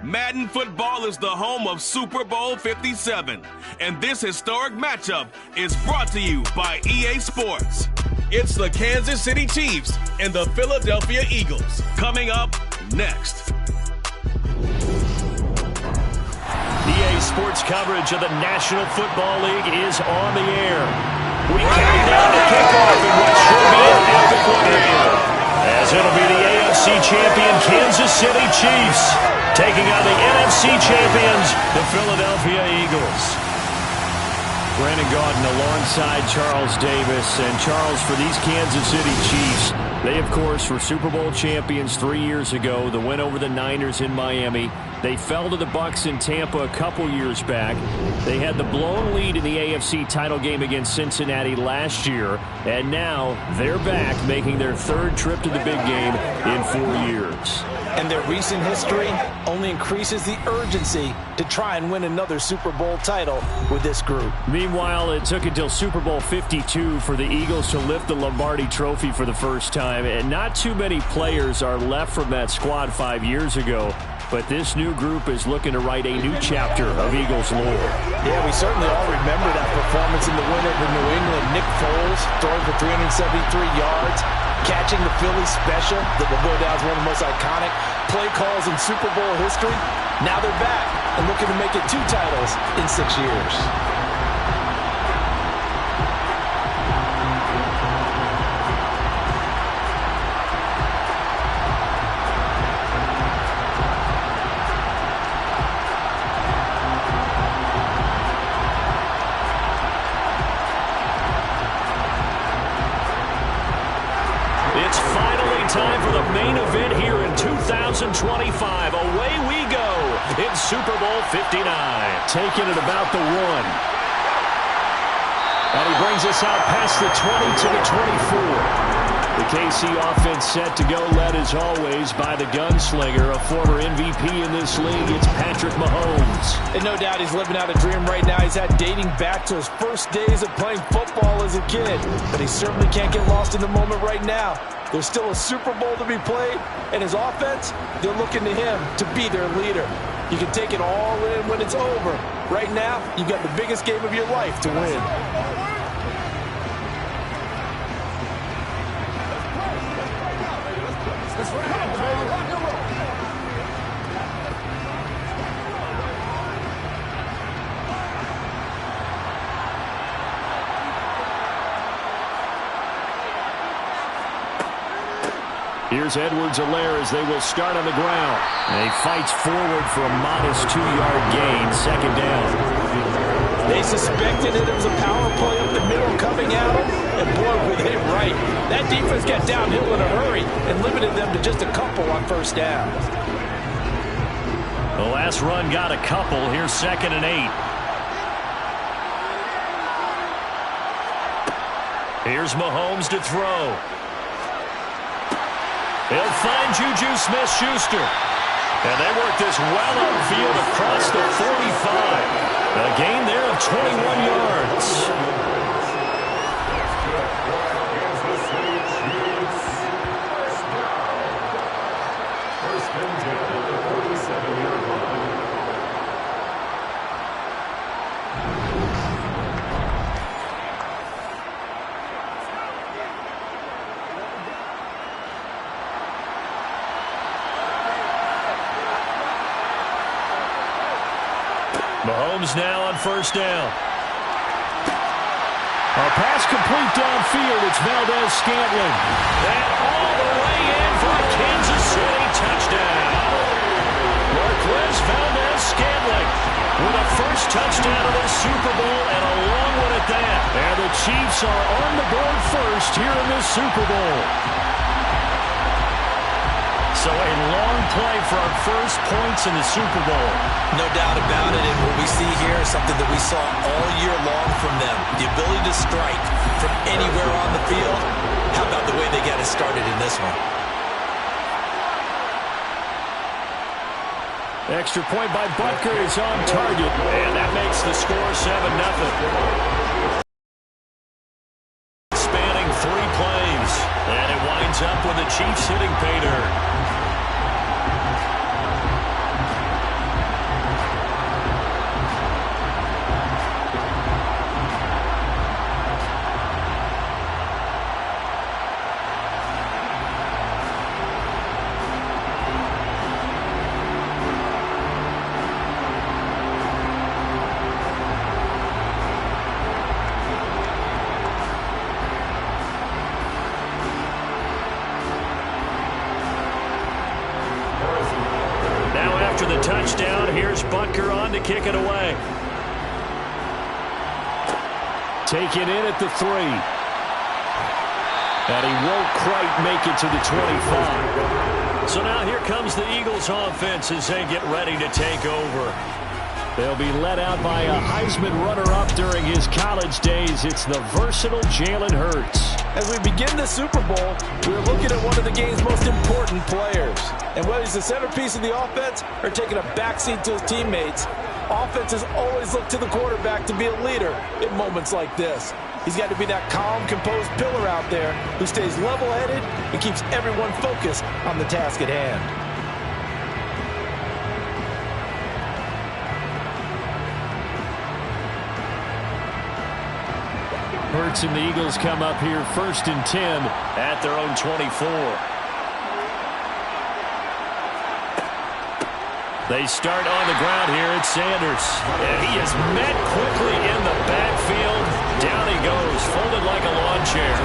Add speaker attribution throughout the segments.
Speaker 1: Madden football is the home of Super Bowl 57, and this historic matchup is brought to you by EA Sports. It's the Kansas City Chiefs and the Philadelphia Eagles coming up next.
Speaker 2: EA Sports coverage of the National Football League is on the air. We count down to kickoff in what should be an epic one here, as it'll be the AFC champion Kansas City Chiefs taking on the NFC champions, the Philadelphia Eagles. Brandon Gaudin alongside Charles Davis. And Charles, for these Kansas City Chiefs, they, of course, were Super Bowl champions 3 years ago. The win over the Niners in Miami. They fell to the Bucs in Tampa a couple years back. They had the blown lead in the AFC title game against Cincinnati last year. And now they're back, making their third trip to the big game in 4 years.
Speaker 3: And their recent history only increases the urgency to try and win another Super Bowl title with this group.
Speaker 2: Meanwhile, it took until Super Bowl 52 for the Eagles to lift the Lombardi Trophy for the first time. And not too many players are left from that squad 5 years ago. But this new group is looking to write a new chapter of Eagles lore.
Speaker 3: Yeah, we certainly all remember that performance in the win over New England. Nick Foles throwing for 373 yards, catching the Philly special that will go down as one of the most iconic play calls in Super Bowl history. Now they're back and looking to make it 2 titles in 6 years.
Speaker 2: Time for the main event here in 2025. Away we go in Super Bowl 59. Taking it about the 1. And he brings us out past the 20 to the 24. The KC offense set to go, led as always by the gunslinger, a former MVP in this league. It's Patrick Mahomes.
Speaker 3: And no doubt he's living out a dream right now. He's had dating back to his first days of playing football as a kid. But he certainly can't get lost in the moment right now. There's still a Super Bowl to be played, and his offense, they're looking to him to be their leader. You can take it all in when it's over. Right now, you've got the biggest game of your life to win.
Speaker 2: Here's Edwards-Helaire as they will start on the ground. And he fights forward for a modest 2-yard gain, second down.
Speaker 3: They suspected it was a power play up the middle coming at them, and boy, were they right. That defense got downhill in a hurry and limited them to just a couple on first down.
Speaker 2: The last run got a couple. Here's 2nd and 8. Here's Mahomes to throw. They'll find Juju Smith-Schuster. And they work this well upfield across the 45. A gain there of 21 yards. Mahomes now on first down. A pass complete downfield. It's Valdez-Scantling. And all the way in for a Kansas City touchdown. Marquez Valdez-Scantling with a first touchdown of the Super Bowl, and a long one at that. And the Chiefs are on the board first here in this Super Bowl. So a long play for our first points in the Super Bowl.
Speaker 3: No doubt about it, and what we see here is something that we saw all year long from them. The ability to strike from anywhere on the field. How about the way they get us started in this one?
Speaker 2: Extra point by Butker is on target, and that makes the score 7-0. Spanning 3 plays. touchdown. Here's Butker on to kick it away. Taken in at the 3. And he won't quite make it to the 25. So now here comes the Eagles offense as they get ready to take over. They'll be led out by a Heisman runner-up during his college days. It's the versatile Jalen Hurts.
Speaker 3: As we begin the Super Bowl, we're looking at one of the game's most important players. And whether he's the centerpiece of the offense or taking a backseat to his teammates, offenses always look to the quarterback to be a leader in moments like this. He's got to be that calm, composed pillar out there who stays level-headed and keeps everyone focused on the task at hand.
Speaker 2: Hurts and the Eagles come up here 1st and 10 at their own 24. They start on the ground here. It's Sanders. And he is met quickly in the backfield. Down he goes, folded like a lawn chair.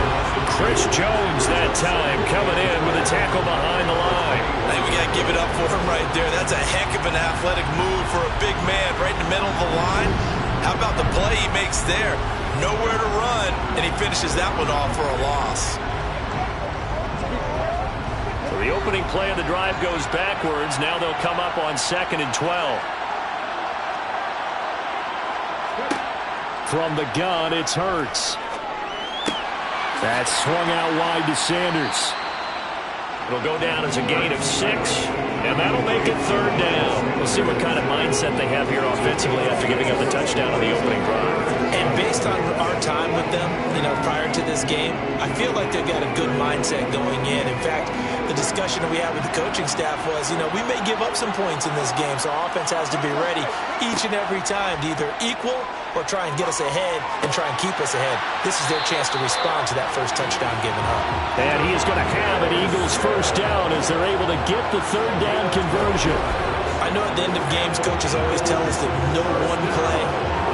Speaker 2: Chris Jones that time coming in with a tackle behind the line.
Speaker 4: I think we got to give it up for him right there. That's a heck of an athletic move for a big man right in the middle of the line. How about the play he makes there? Nowhere to run, and he finishes that one off for a loss.
Speaker 2: So the opening play of the drive goes backwards. Now they'll come up on 2nd and 12. From the gun, it's Hurts. That's swung out wide to Sanders. It'll go down as a gain of 6, and that'll make it 3rd down. We'll see what kind of mindset they have here offensively after giving up the touchdown on the opening drive.
Speaker 4: And based on our time with them, prior to this game, I feel like they've got a good mindset going in. In fact, the discussion that we had with the coaching staff was, we may give up some points in this game, so offense has to be ready each and every time to either equal or try and get us ahead and try and keep us ahead. This is their chance to respond to that first touchdown given up.
Speaker 2: And he is going to have an Eagles first down as they're able to get the 3rd down conversion.
Speaker 4: I know at the end of games, coaches always tell us that no one play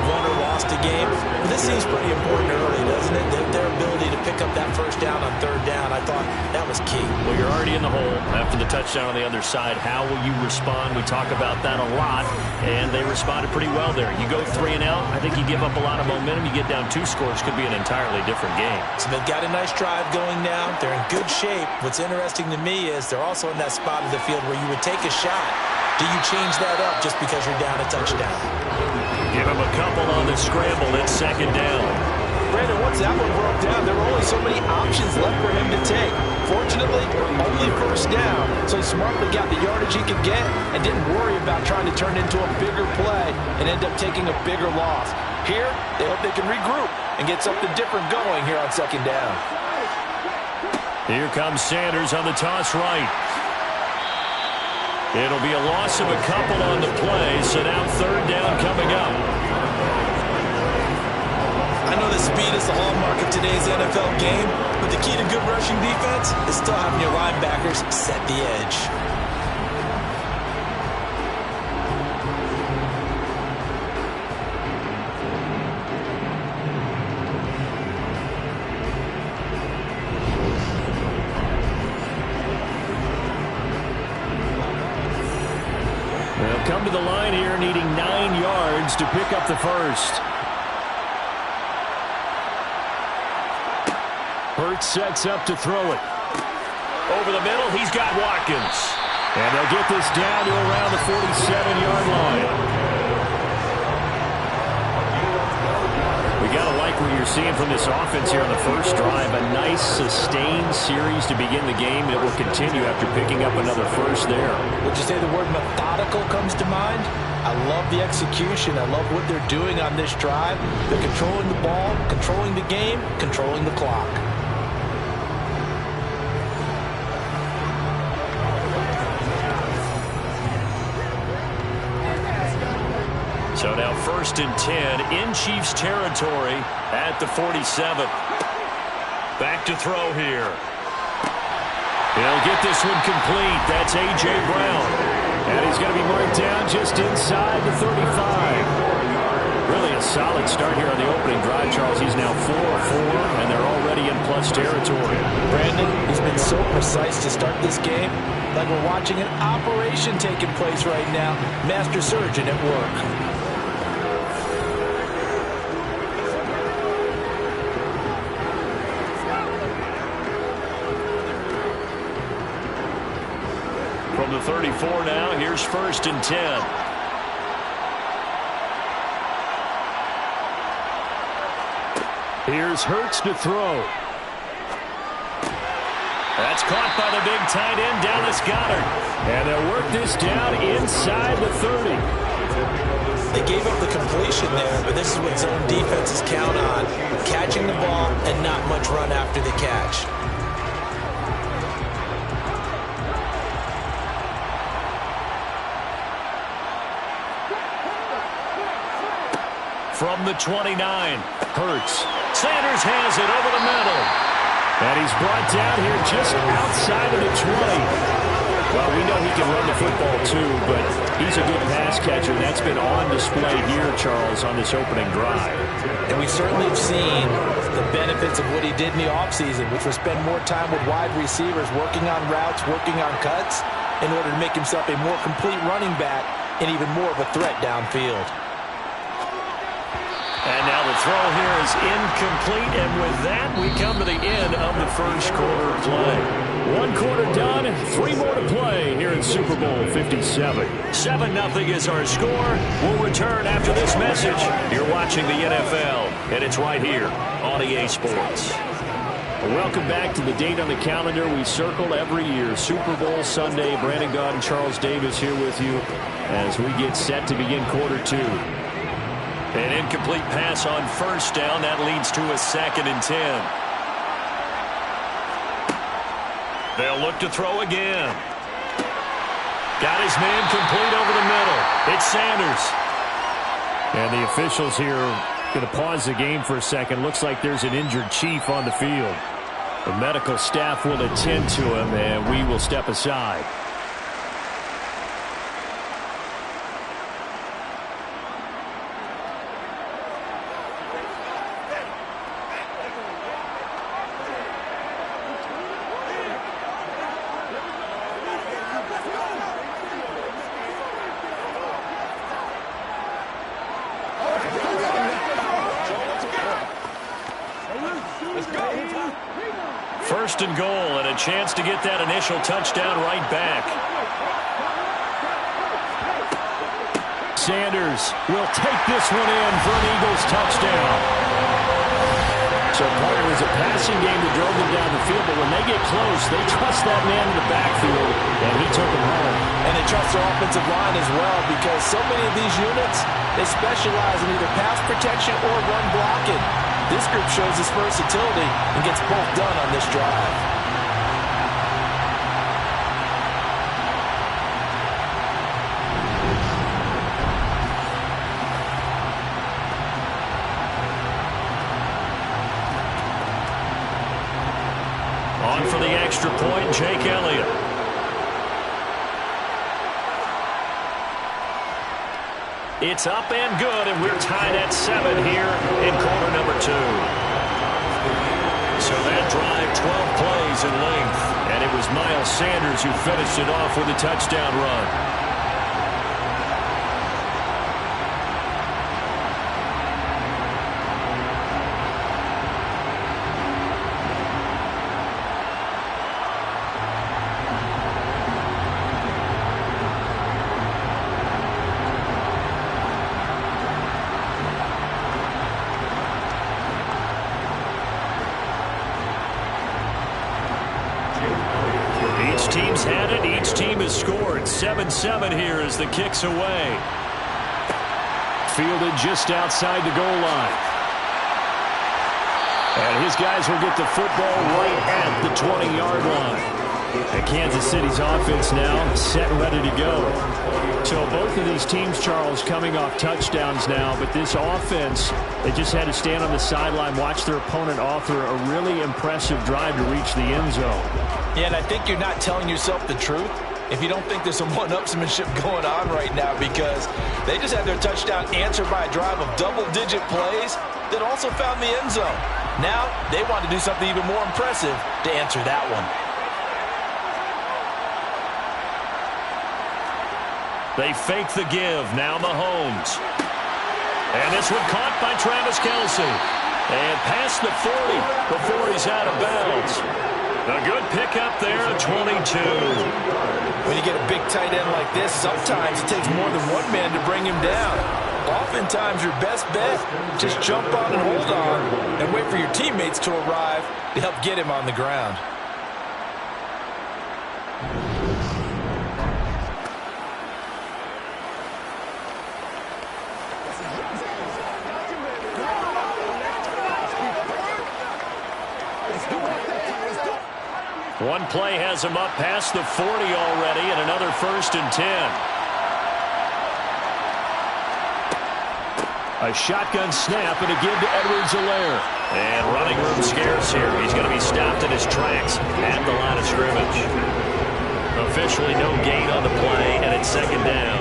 Speaker 4: won or lost a game. But this seems pretty important early, doesn't it? Their ability to pick up that first down on 3rd down, I thought that was key.
Speaker 2: Well, you're already in the hole after the touchdown on the other side. How will you respond? We talk about that a lot, and they responded pretty well there. You go 3 and out, I think you give up a lot of momentum. You get down 2 scores, could be an entirely different game.
Speaker 4: So they've got a nice drive going now. They're in good shape. What's interesting to me is they're also in that spot of the field where you would take a shot. Do you change that up just because you're down a touchdown?
Speaker 2: Give him a couple on the scramble. It's 2nd down.
Speaker 3: Brandon, once that one broke down, there were only so many options left for him to take. Fortunately, only 1st down, so he smartly got the yardage he could get and didn't worry about trying to turn it into a bigger play and end up taking a bigger loss. Here, they hope they can regroup and get something different going here on 2nd down.
Speaker 2: Here comes Sanders on the toss right. It'll be a loss of a couple on the play, so now 3rd down coming up.
Speaker 4: I know that speed is the hallmark of today's NFL game, but the key to good rushing defense is still having your linebackers set the edge.
Speaker 2: They'll come to the line here needing 9 yards to pick up the first. Hurts sets up to throw it. Over the middle, he's got Watkins. And they'll get this down to around the 47-yard line. We got to like what you're seeing from this offense here on the first drive. A nice, sustained series to begin the game. It will continue after picking up another first there.
Speaker 3: Would you say the word methodical comes to mind? I love the execution. I love what they're doing on this drive. They're controlling the ball, controlling the game, controlling the clock.
Speaker 2: So now 1st and 10 in Chiefs territory at the 47. Back to throw here. He'll get this one complete. That's A.J. Brown. And he's going to be marked down just inside the 35. Really a solid start here on the opening drive, Charles. He's now 4 of 4, and they're already in plus territory.
Speaker 3: Brandon, he's been so precise to start this game, like we're watching an operation taking place right now. Master surgeon at work.
Speaker 2: From the 34 now, here's 1st and 10. Here's Hurts to throw. That's caught by the big tight end, Dallas Goedert. And they'll work this down inside the 30.
Speaker 4: They gave up the completion there, but this is what zone defenses count on. Catching the ball and not much run after the catch.
Speaker 2: From the 29, Hurts. Sanders has it over the middle. And he's brought down here just outside of the 20. Well, we know he can run the football too, but he's a good pass catcher. That's been on display here, Charles, on this opening drive.
Speaker 3: And we certainly have seen the benefits of what he did in the offseason, which was spend more time with wide receivers, working on routes, working on cuts, in order to make himself a more complete running back and even more of a threat downfield.
Speaker 2: And now the throw here is incomplete, and with that, we come to the end of the first quarter of play. 1 quarter done, 3 more to play here in Super Bowl 57. 7-0 is our score. We'll return after this message. You're watching the NFL, and it's right here on EA Sports. Welcome back to the date on the calendar we circle every year, Super Bowl Sunday. Brandon Gaudin and Charles Davis here with you as we get set to begin quarter 2. An incomplete pass on 1st down. That leads to a 2nd and 10. They'll look to throw again. Got his man complete over the middle. It's Sanders. And the officials here are going to pause the game for a second. Looks like there's an injured Chief on the field. The medical staff will attend to him, and we will step aside. First and goal, and a chance to get that initial touchdown right back. Sanders will take this one in for an Eagles touchdown. So part of it was a passing game that drove them down the field, but when they get close, they trust that man in the backfield, and he took him home.
Speaker 3: And they trust their offensive line as well, because so many of these units, they specialize in either pass protection or run blocking. This group shows its versatility and gets both done on this drive.
Speaker 2: On for the extra point, Jake Elliott. It's up and good, and we're tied at 7 here in quarter number 2. So that drive, 12 plays in length, and it was Miles Sanders who finished it off with a touchdown run. Team's had it. Each team has scored. 7-7 here as the kick's away. Fielded just outside the goal line. And his guys will get the football right at the 20-yard line. And Kansas City's offense now set and ready to go. So both of these teams, Charles, coming off touchdowns now, but this offense, they just had to stand on the sideline, watch their opponent author a really impressive drive to reach the end zone.
Speaker 3: Yeah, and I think you're not telling yourself the truth if you don't think there's some one-upsmanship going on right now, because they just had their touchdown answered by a drive of double-digit plays that also found the end zone. Now they want to do something even more impressive to answer that one.
Speaker 2: They fake the give. Now Mahomes. And this one caught by Travis Kelce. And past the 40 before he's out of bounds. A good pickup there at 22.
Speaker 3: When you get a big tight end like this, sometimes it takes more than one man to bring him down. Oftentimes, your best bet, just jump on and hold on and wait for your teammates to arrive to help get him on the ground.
Speaker 2: One play has him up past the 40 already, and another 1st and 10. A shotgun snap and a give to Edwards-Helaire. And running room scarce here. He's going to be stopped in his tracks at the line of scrimmage. Officially no gain on the play, and it's 2nd down.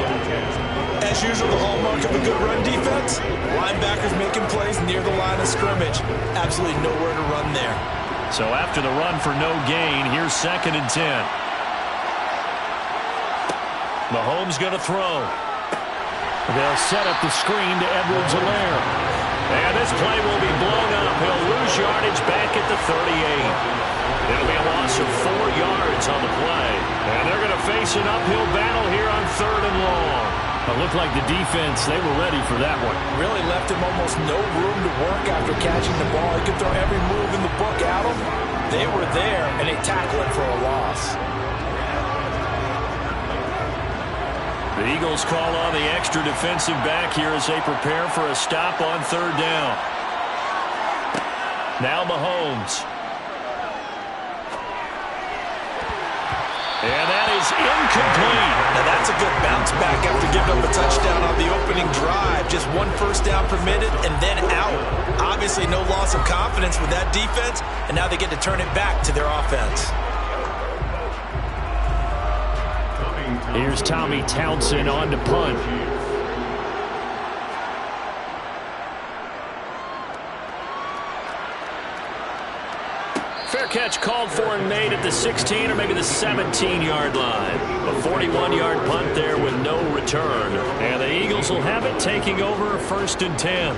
Speaker 3: As usual, the hallmark of a good run defense, linebackers making plays near the line of scrimmage. Absolutely nowhere to run there.
Speaker 2: So after the run for no gain, here's 2nd and 10. Mahomes going to throw. They'll set up the screen to Edwards-Helaire. And this play will be blown up. He'll lose yardage back at the 38. It'll be a loss of 4 yards on the play. And they're going to face an uphill battle here on 3rd and long. It looked like the defense, they were ready for that one.
Speaker 3: Really left him almost no room to work after catching the ball. He could throw every move in the book at him. They were there, and they tackled him for a loss.
Speaker 2: The Eagles call on the extra defensive back here as they prepare for a stop on 3rd down. Now Mahomes. And that is incomplete.
Speaker 3: Now that's a good bounce back after giving up a touchdown on the opening drive. Just 1 first down permitted and then out. Obviously no loss of confidence with that defense, and now they get to turn it back to their offense.
Speaker 2: Here's Tommy Townsend on to punt. Fair catch called for and made at the 16 or maybe the 17-yard line. A 41-yard punt there with no return. And the Eagles will have it, taking over 1st and 10.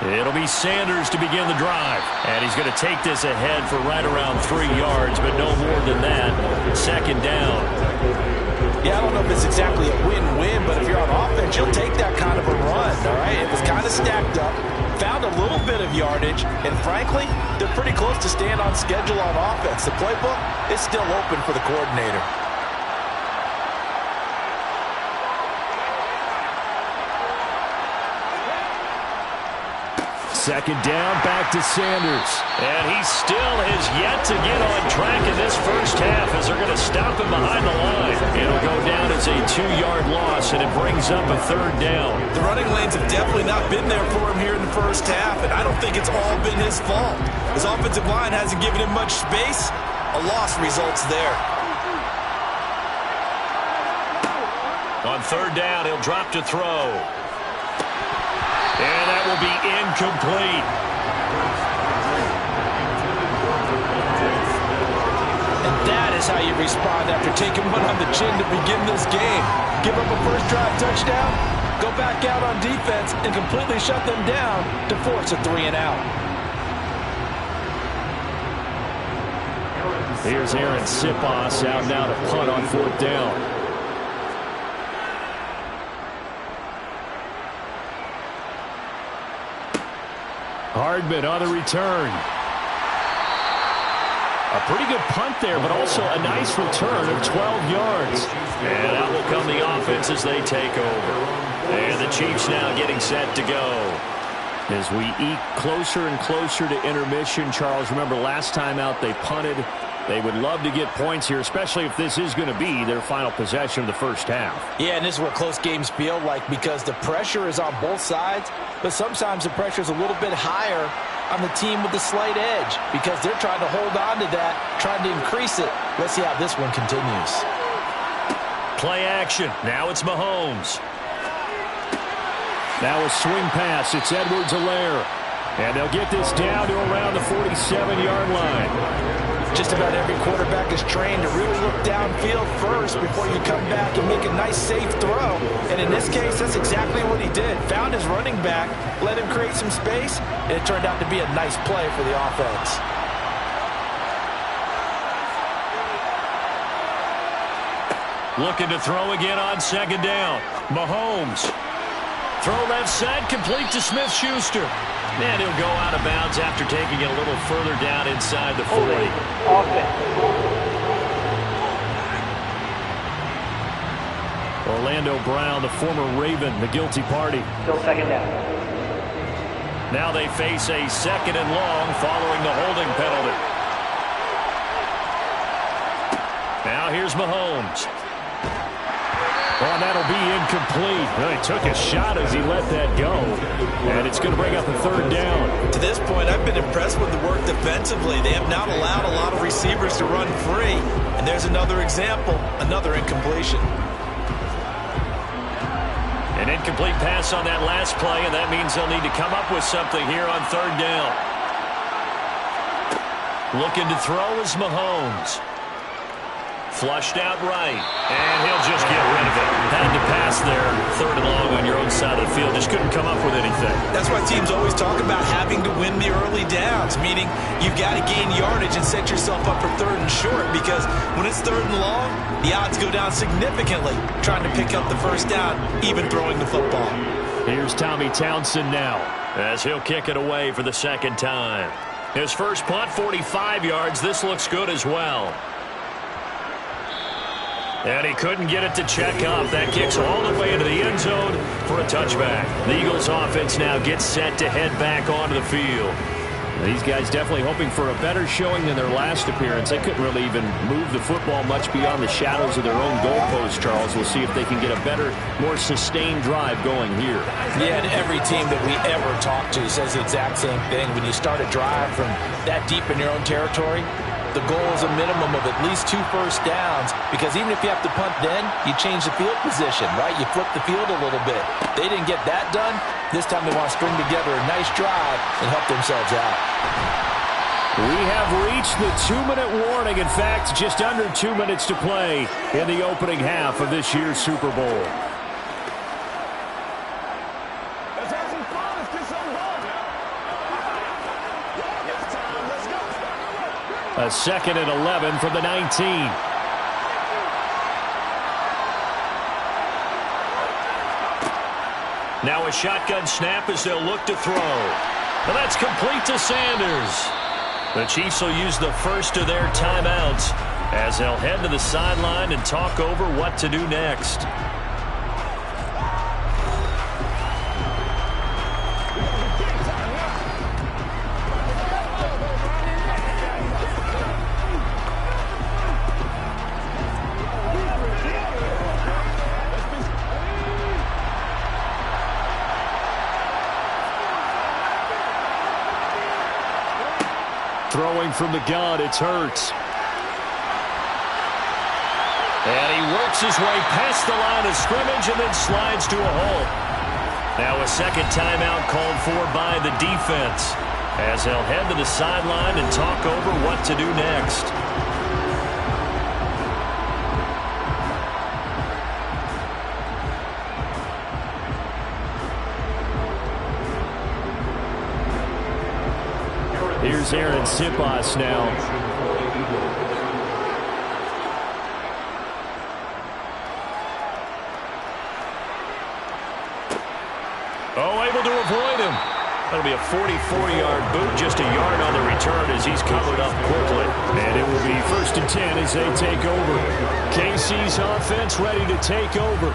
Speaker 2: It'll be Sanders to begin the drive. And he's going to take this ahead for right around 3 yards, but no more than that. 2nd down.
Speaker 3: Yeah, I don't know if it's exactly a win-win, but if you're on offense, you'll take that kind of a run, all right? It was kind of stacked up, found a little bit of yardage, and frankly, they're pretty close to staying on schedule on offense. The playbook is still open for the coordinator.
Speaker 2: 2nd down, back to Sanders. And he still has yet to get on track in this first half as they're going to stop him behind the line. It'll go down as a 2-yard loss, and it brings up a 3rd down.
Speaker 3: The running lanes have definitely not been there for him here in the first half, and I don't think it's all been his fault. His offensive line hasn't given him much space. A loss results there.
Speaker 2: On 3rd down, he'll drop to throw. And that will be incomplete.
Speaker 3: And that is how you respond after taking one on the chin to begin this game. Give up a first drive touchdown, go back out on defense, and completely shut them down to force a 3 and out.
Speaker 2: Here's Aaron Sipos out now to punt on 4th down. Hardman on the return. A pretty good punt there, but also a nice return of 12 yards. And out will come the offense as they take over. And the Chiefs now getting set to go. As we eke closer and closer to intermission, Charles, remember last time out they punted. They would love to get points here, especially if this is going to be their final possession of the first half.
Speaker 3: Yeah, and this is what close games feel like because the pressure is on both sides, but sometimes the pressure is a little bit higher on the team with the slight edge because they're trying to hold on to that, trying to increase it. Let's see how this one continues.
Speaker 2: Play action. Now it's Mahomes. Now a swing pass. It's Edwards-Helaire. And they'll get this down to around the 47-yard line.
Speaker 3: Just about every quarterback is trained to really look downfield first before you come back and make a nice, safe throw. And in this case, that's exactly what he did. Found his running back, let him create some space, and it turned out to be a nice play for the offense.
Speaker 2: Looking to throw again on second down. Mahomes. Throw left side, complete to Smith-Schuster. And he'll go out of bounds after taking it a little further down inside the 40. Orlando Brown, the former Raven, the guilty party.
Speaker 5: Still second down.
Speaker 2: Now they face a second and long following the holding penalty. Now here's Mahomes. Oh, that'll be incomplete. Well, he took a shot as he let that go. And it's going to bring up a third down.
Speaker 4: To this point, I've been impressed with the work defensively. They have not allowed a lot of receivers to run free. And there's another example, another incompletion.
Speaker 2: An incomplete pass on that last play, and that means they'll need to come up with something here on third down. Looking to throw is Mahomes. Flushed out right, and he'll just get rid of it. Had to pass there, third and long on your own side of the field. Just couldn't come up with anything.
Speaker 4: That's why teams always talk about having to win the early downs, meaning you've got to gain yardage and set yourself up for third and short, because when it's third and long, the odds go down significantly trying to pick up the first down, even throwing the football.
Speaker 2: Here's Tommy Townsend now, as he'll kick it away for the second time. His first punt, 45 yards. This looks good as well. And he couldn't get it to check up. That kicks all the way into the end zone for a touchback. The Eagles offense now gets set to head back onto the field. These guys definitely hoping for a better showing than their last appearance. They couldn't really even move the football much beyond the shadows of their own goalpost, Charles. We'll see if they can get a better, more sustained drive going here.
Speaker 3: Yeah, and every team that we ever talk to says the exact same thing. When you start a drive from that deep in your own territory, the goal is a minimum of at least 2 first downs, because even if you have to punt then, you change the field position, right? You flip the field a little bit. They didn't get that done. This time they want to string together a nice drive and help themselves out.
Speaker 2: We have reached the 2-minute warning. In fact, just under 2 minutes to play in the opening half of this year's Super Bowl. A 2nd and 11 from the 19. Now a shotgun snap as they'll look to throw. And that's complete to Sanders. The Chiefs will use the first of their timeouts as they'll head to the sideline and talk over what to do next. Throwing from the gun, it's Hurts. And he works his way past the line of scrimmage and then slides to a halt. Now a second timeout called for by the defense as they'll head to the sideline and talk over what to do next. Here's Aaron Sipas now. Oh, able to avoid him. That'll be a 44-yard boot, just a yard on the return as he's covered up quickly. And it will be 1st and 10 as they take over. KC's offense ready to take over.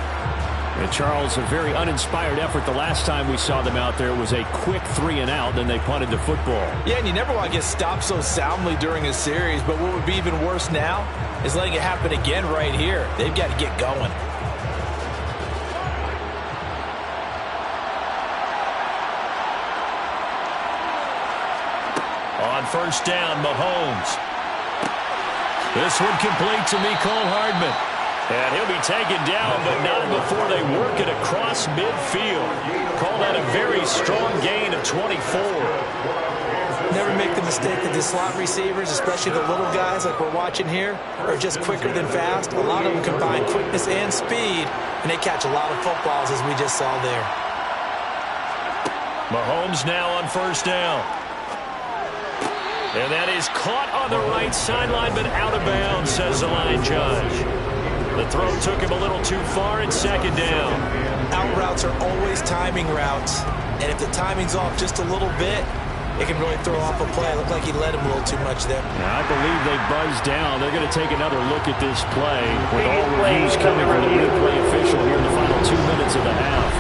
Speaker 2: And Charles, a very uninspired effort the last time we saw them out there. It was a quick 3-and-out, then they punted the football.
Speaker 3: Yeah, and you never want to get stopped so soundly during a series, but what would be even worse now is letting it happen again right here. They've got to get going.
Speaker 2: On first down, Mahomes. This one complete to Mecole Hardman. And he'll be taken down, but not before they work it across midfield. Call that a very strong gain of 24.
Speaker 3: Never make the mistake that the slot receivers, especially the little guys like we're watching here, are just quicker than fast. A lot of them combine quickness and speed, and they catch a lot of footballs, as we just saw there.
Speaker 2: Mahomes now on first down. And that is caught on the right sideline, but out of bounds, says the line judge. The throw took him a little too far in second down.
Speaker 3: Out routes are always timing routes, and if the timing's off just a little bit, it can really throw off a play. It looked like he led him a little too much there.
Speaker 2: Now, I believe they buzzed down. They're going to take another look at this play with all reviews coming from the replay official here in the final 2 minutes of the half.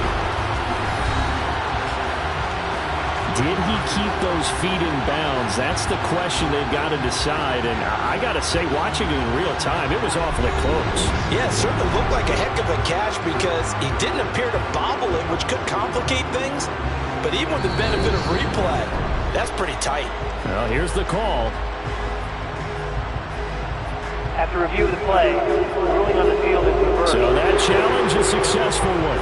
Speaker 2: Did he keep those feet in bounds? That's the question they've got to decide. And I got to say, watching it in real time, it was awfully close.
Speaker 3: Yeah, it certainly looked like a heck of a catch because he didn't appear to bobble it, which could complicate things. But even with the benefit of replay, that's pretty tight.
Speaker 2: Well, here's the call.
Speaker 5: After review of the play, ruling on the field is reversed.
Speaker 2: So that challenge is a successful one.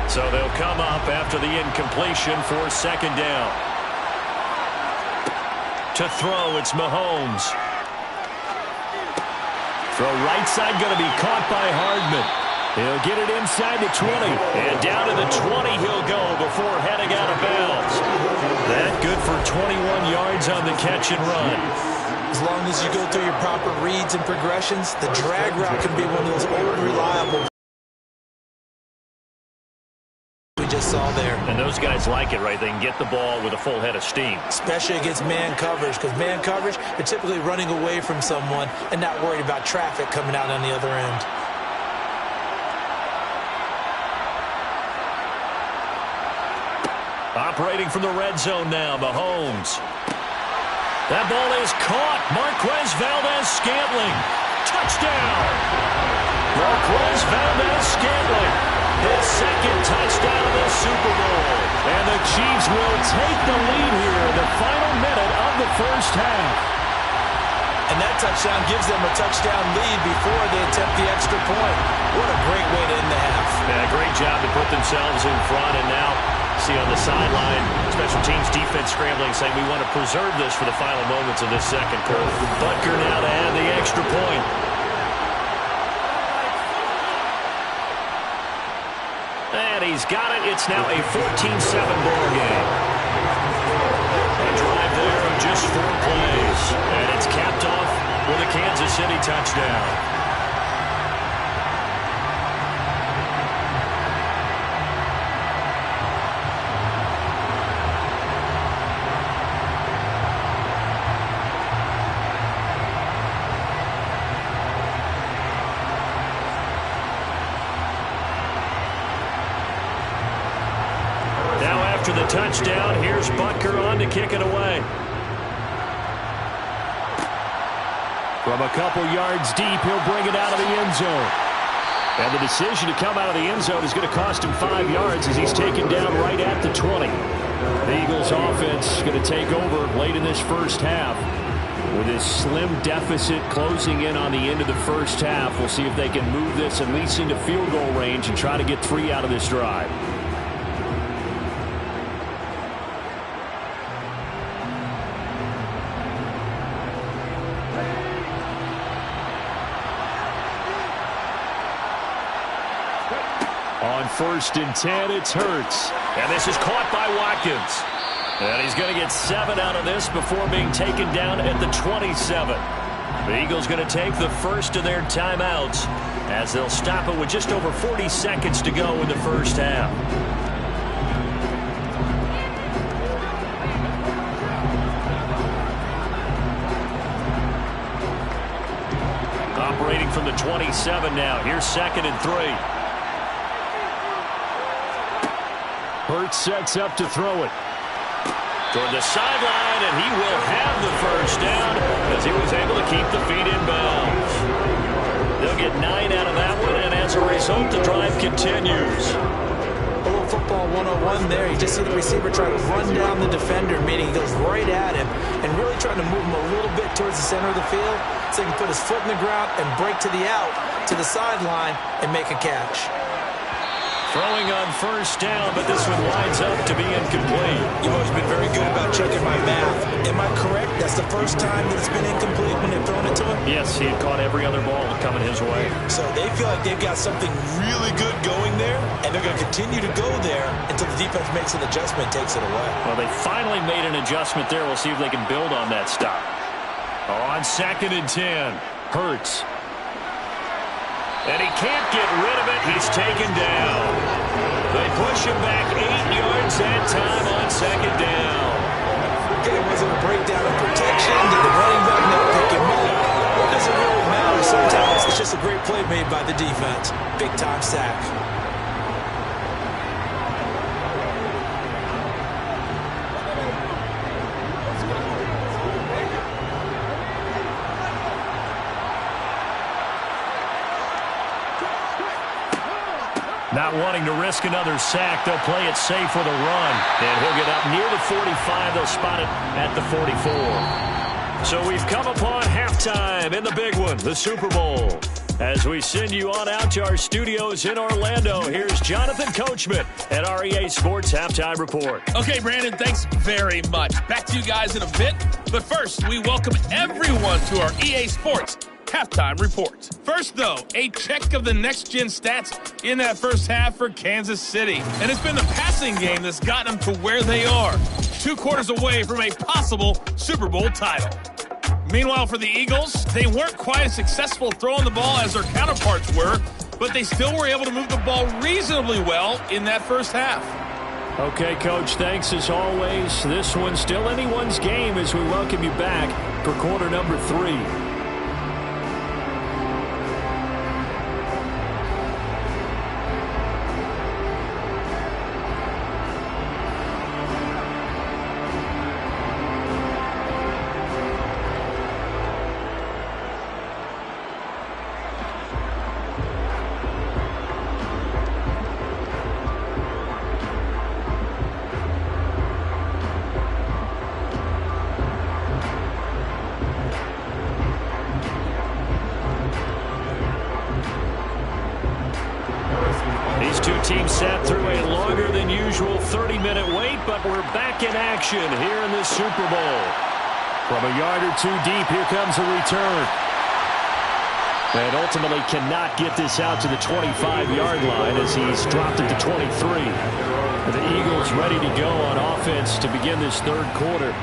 Speaker 2: So they'll come up after the incompletion for second down. To throw, it's Mahomes. Throw right side going to be caught by Hardman. He'll get it inside the 20. And down to the 20 he'll go before heading out of bounds. That good for 21 yards on the catch and run.
Speaker 3: As long as you go through your proper reads and progressions, the drag route can be one of those old reliable just saw there.
Speaker 2: And those guys like it, right? They can get the ball with a full head of steam.
Speaker 3: Especially against man coverage, because man coverage, they're typically running away from someone and not worried about traffic coming out on the other end.
Speaker 2: Operating from the red zone now, Mahomes. That ball is caught. Marquez Valdes-Scantling. Touchdown. Marquez Valdes-Scantling. His second touchdown of the Super Bowl. And the Chiefs will take the lead here in the final minute of the first half.
Speaker 3: And that touchdown gives them a touchdown lead before they attempt the extra point. What a great way to end the half.
Speaker 2: Yeah, great job to put themselves in front. And now, see on the sideline, special teams defense scrambling, saying we want to preserve this for the final moments of this second quarter. Butker now to add the extra point. And he's got it. It's now a 14-7 ball game. A drive there of just 4 plays. And it's capped off with a Kansas City touchdown. After the touchdown, here's Butker on to kick it away. From a couple yards deep, he'll bring it out of the end zone. And the decision to come out of the end zone is going to cost him 5 yards as he's taken down right at the 20. The Eagles offense going to take over late in this first half. With his slim deficit closing in on the end of the first half, we'll see if they can move this at least into field goal range and try to get 3 out of this drive. On 1st and 10, it's Hurts. And this is caught by Watkins. And he's going to get 7 out of this before being taken down at the 27. The Eagles going to take the first of their timeouts as they'll stop it with just over 40 seconds to go in the first half. Operating from the 27 now. Here's 2nd and 3. Hurts sets up to throw it. Toward the sideline, and he will have the first down as he was able to keep the feet in bounds. They'll get 9 out of that one, and as a result, the drive continues.
Speaker 4: A little football 101 there. You just see the receiver try to run down the defender, meaning he goes right at him and really trying to move him a little bit towards the center of the field so he can put his foot in the ground and break to the out, to the sideline, and make a catch.
Speaker 2: Throwing on first down, but this one winds up to be incomplete.
Speaker 4: You've always been very good about checking my math. Am I correct? That's the first time that it's been incomplete when they've thrown it to him?
Speaker 2: Yes, he had caught every other ball coming his way.
Speaker 4: So they feel like they've got something really good going there, and they're going to continue to go there until the defense makes an adjustment and takes it away.
Speaker 2: Well, they finally made an adjustment there. We'll see if they can build on that stop. On 2nd and 10, Hurts. And he can't get rid of it. He's taken down. They push him back 8 yards that time on 2nd down.
Speaker 4: Okay, was it a breakdown of protection? Did the running back not pick him up? What does it really matter? Sometimes it's just a great play made by the defense. Big-time sack.
Speaker 2: Not wanting to risk another sack, they'll play it safe with a run. And he'll get up near the 45. They'll spot it at the 44. So we've come upon halftime in the big one, the Super Bowl. As we send you on out to our studios in Orlando, here's Jonathan Coachman at our EA Sports Halftime Report.
Speaker 6: Okay, Brandon, thanks very much. Back to you guys in a bit. But first, we welcome everyone to our EA Sports Halftime Report. First, though, a check of the next-gen stats in that first half for Kansas City. And it's been the passing game that's gotten them to where they are, 2 quarters away from a possible Super Bowl title. Meanwhile, for the Eagles, they weren't quite as successful throwing the ball as their counterparts were, but they still were able to move the ball reasonably well in that first half.
Speaker 2: Okay, Coach, thanks as always. This one's still anyone's game as we welcome you back for quarter number 3. These two teams sat through a longer than usual 30-minute wait, but we're back in action here in the Super Bowl. From a yard or 2 deep, here comes a return. And ultimately cannot get this out to the 25-yard line as he's dropped it to 23. The Eagles ready to go on offense to begin this third quarter.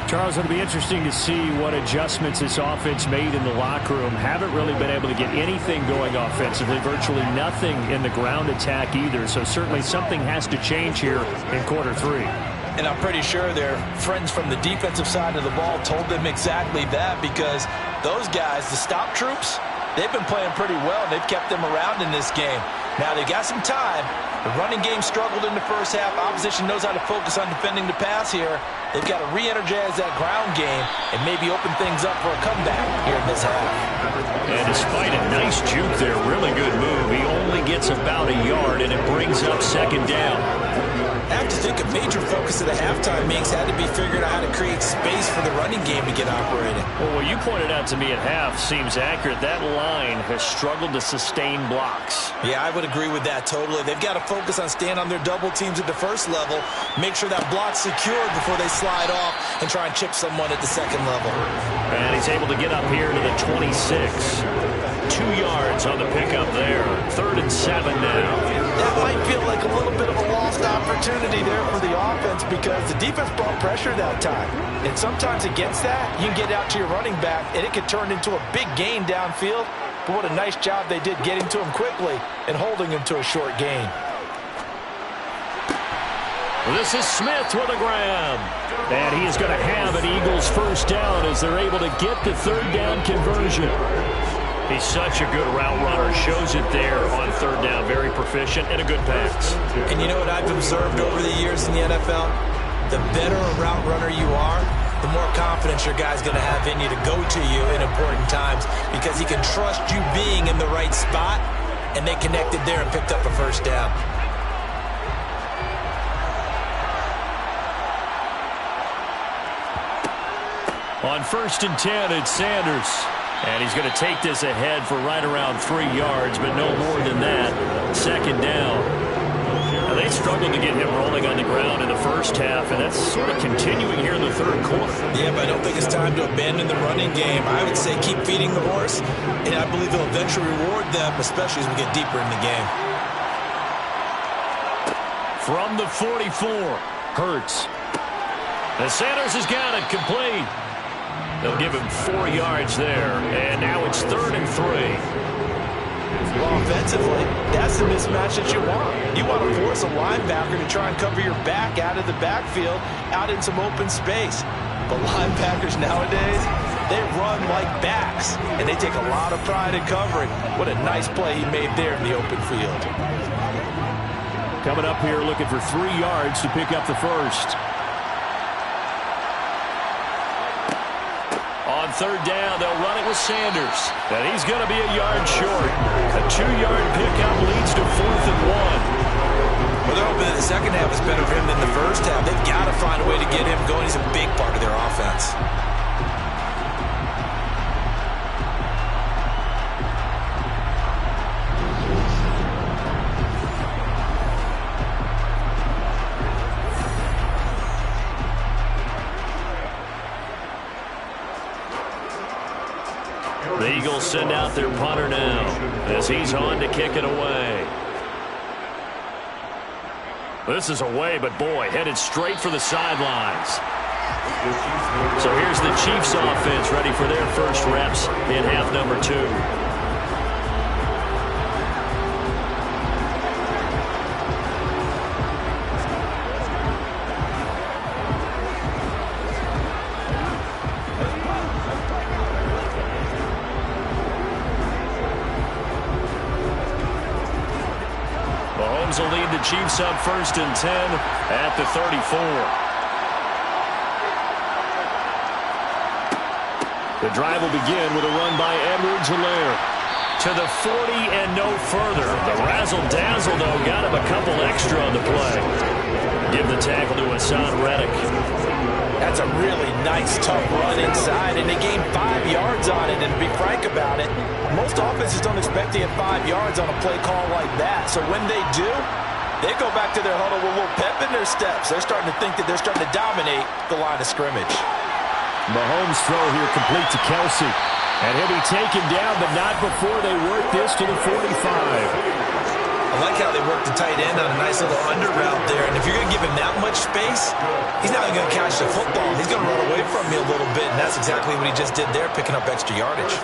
Speaker 2: Charles, it'll be interesting to see what adjustments this offense made in the locker room. Haven't really been able to get anything going offensively, virtually nothing in the ground attack either. So certainly something has to change here in quarter 3.
Speaker 4: And I'm pretty sure their friends from the defensive side of the ball told them exactly that, because those guys, the stop troops, they've been playing pretty well. They've kept them around in this game. Now they've got some time. The running game struggled in the first half. Opposition knows how to focus on defending the pass here. They've got to re-energize that ground game and maybe open things up for a comeback here in this half.
Speaker 2: And despite a nice juke there, really good move, he only gets about a yard, and it brings up 2nd down.
Speaker 4: I have to think a major focus of the halftime meetings had to be figuring out how to create space for the running game to get operating.
Speaker 2: Well, what you pointed out to me at half seems accurate. That line has struggled to sustain blocks.
Speaker 4: Yeah, I would agree with that totally. They've got to focus on staying on their double teams at the first level, make sure that block's secured before they slide off and try and chip someone at the second level.
Speaker 2: And he's able to get up here to the 26. 2 yards on the pickup there. 3rd and 7 now.
Speaker 4: That might feel like a little bit of a lost opportunity there for the offense, because the defense brought pressure that time. And sometimes against that, you can get out to your running back, and it could turn into a big gain downfield. But what a nice job they did getting to him quickly and holding him to a short gain.
Speaker 2: This is Smith with a grab. And he is going to have an Eagles first down as they're able to get the 3rd down conversion. He's such a good route runner. Shows it there on third down. Very proficient and a good pass.
Speaker 4: And you know what I've observed over the years in the NFL? The better a route runner you are, the more confidence your guy's going to have in you to go to you in important times because he can trust you being in the right spot, and they connected there and picked up a first down.
Speaker 2: On 1st and 10, it's Sanders. And he's going to take this ahead for right around 3 yards, but no more than that. 2nd down. Now, they struggled to get him rolling on the ground in the first half, and that's sort of continuing here in the 3rd quarter.
Speaker 4: Yeah, but I don't think it's time to abandon the running game. I would say keep feeding the horse, and I believe they'll eventually reward them, especially as we get deeper in the game.
Speaker 2: From the 44, Hurts. And Sanders has got it complete. They'll give him 4 yards there, and now it's 3rd and 3.
Speaker 3: Well, offensively, that's the mismatch that you want. You want to force a linebacker to try and cover your back out of the backfield, out in some open space. But linebackers nowadays, they run like backs, and they take a lot of pride in covering. What a nice play he made there in the open field.
Speaker 2: Coming up here looking for 3 yards to pick up the first. On 3rd down, they'll run it with Sanders. And he's going to be a yard short. A 2-yard pickup leads to 4th and 1.
Speaker 4: Well, they're hoping that the second half is better for him than the first half. They've got to find a way to get him going. He's a big part of their offense.
Speaker 2: The Eagles send out their punter now as he's on to kick it away. This is away, but boy, headed straight for the sidelines. So here's the Chiefs offense ready for their first reps in half number 2. Will lead the Chiefs up 1st and 10 at the 34. The drive will begin with a run by Edwards-Helaire to the 40 and no further. The razzle-dazzle, though, got him a couple extra on the play. Give the tackle to Hassan Reddick.
Speaker 3: That's a really nice, tough run inside, and they gained 5 yards on it. And to be frank about it, most offenses don't expect to get 5 yards on a play call like that. So when they do, they go back to their huddle with a little pep in their steps. They're starting to think that they're starting to dominate the line of scrimmage.
Speaker 2: Mahomes' throw here complete to Kelsey. And he'll be taken down, but not before they work this to the 45.
Speaker 4: I like how they work the tight end on a nice little under route there. And if you're going to give him that much space, he's not even going to catch the football. He's going to run away from me a little bit, and that's exactly what he just did there, picking up extra yardage.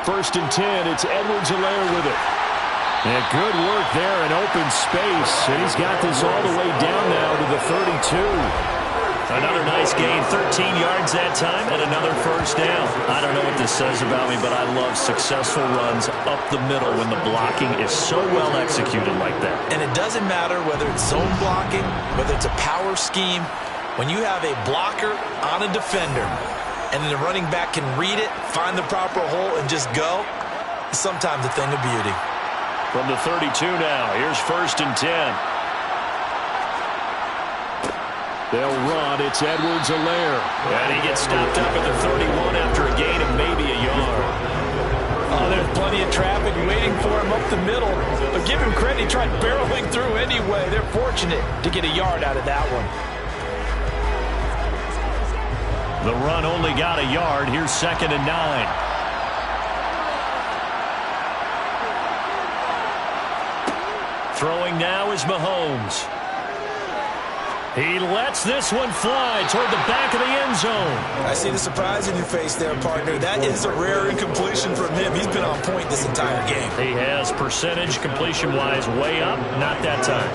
Speaker 2: First and 10, it's Edwards-Helaire with it. And good work there in open space. And he's got this all the way down now to the 32. Another nice gain, 13 yards that time, and another first down. I don't know what this says about me, but I love successful runs up the middle when the blocking is so well executed like that.
Speaker 4: And it doesn't matter whether it's zone blocking, whether it's a power scheme. When you have a blocker on a defender, and the running back can read it, find the proper hole, and just go, it's sometimes a thing of beauty.
Speaker 2: From the 32 now, here's 1st and 10. They'll run. It's Edwards-Helaire. And he gets stopped up at the 31 after a gain of maybe a yard.
Speaker 3: Oh, there's plenty of traffic waiting for him up the middle. But give him credit, he tried barreling through anyway. They're fortunate to get a yard out of that one.
Speaker 2: The run only got a yard. Here's 2nd and 9. Throwing now is Mahomes. He lets this one fly toward the back of the end zone.
Speaker 4: I see the surprise in your face there, partner. That is a rare incompletion from him. He's been on point this entire game.
Speaker 2: He has percentage completion-wise way up. Not that time.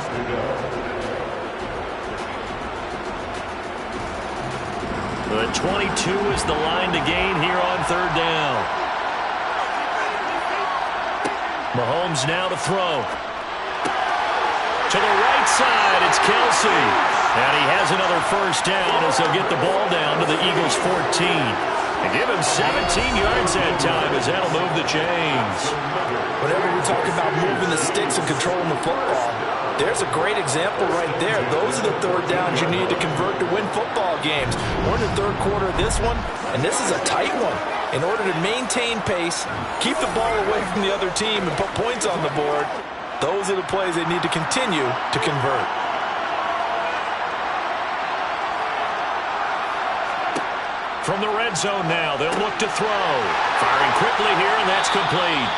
Speaker 2: The 22 is the line to gain here on third down. Mahomes now to throw. To the right side, it's Kelsey. And he has another first down as they'll get the ball down to the Eagles' 14. And give him 17 yards that time as that'll move the chains.
Speaker 3: Whenever we talk about moving the sticks and controlling the football, there's a great example right there. Those are the third downs you need to convert to win football games. We're in the third quarter of this one, and this is a tight one. In order to maintain pace, keep the ball away from the other team, and put points on the board, those are the plays they need to continue to convert.
Speaker 2: From the red zone now, they'll look to throw. Firing quickly here, and that's complete.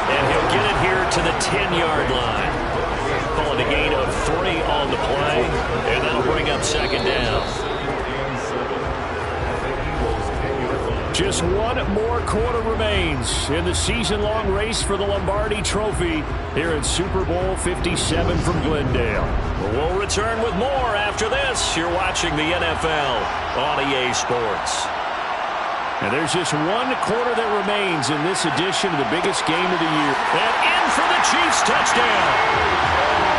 Speaker 2: And he'll get it here to the 10-yard line. Calling a gain of 3 on the play, and that'll bring up second down. Just one more quarter remains in the season-long race for the Lombardi Trophy here at Super Bowl 57 from Glendale. We'll return with more after this. You're watching the NFL on EA Sports. And there's just one quarter that remains in this edition of the biggest game of the year. And in for the Chiefs touchdown.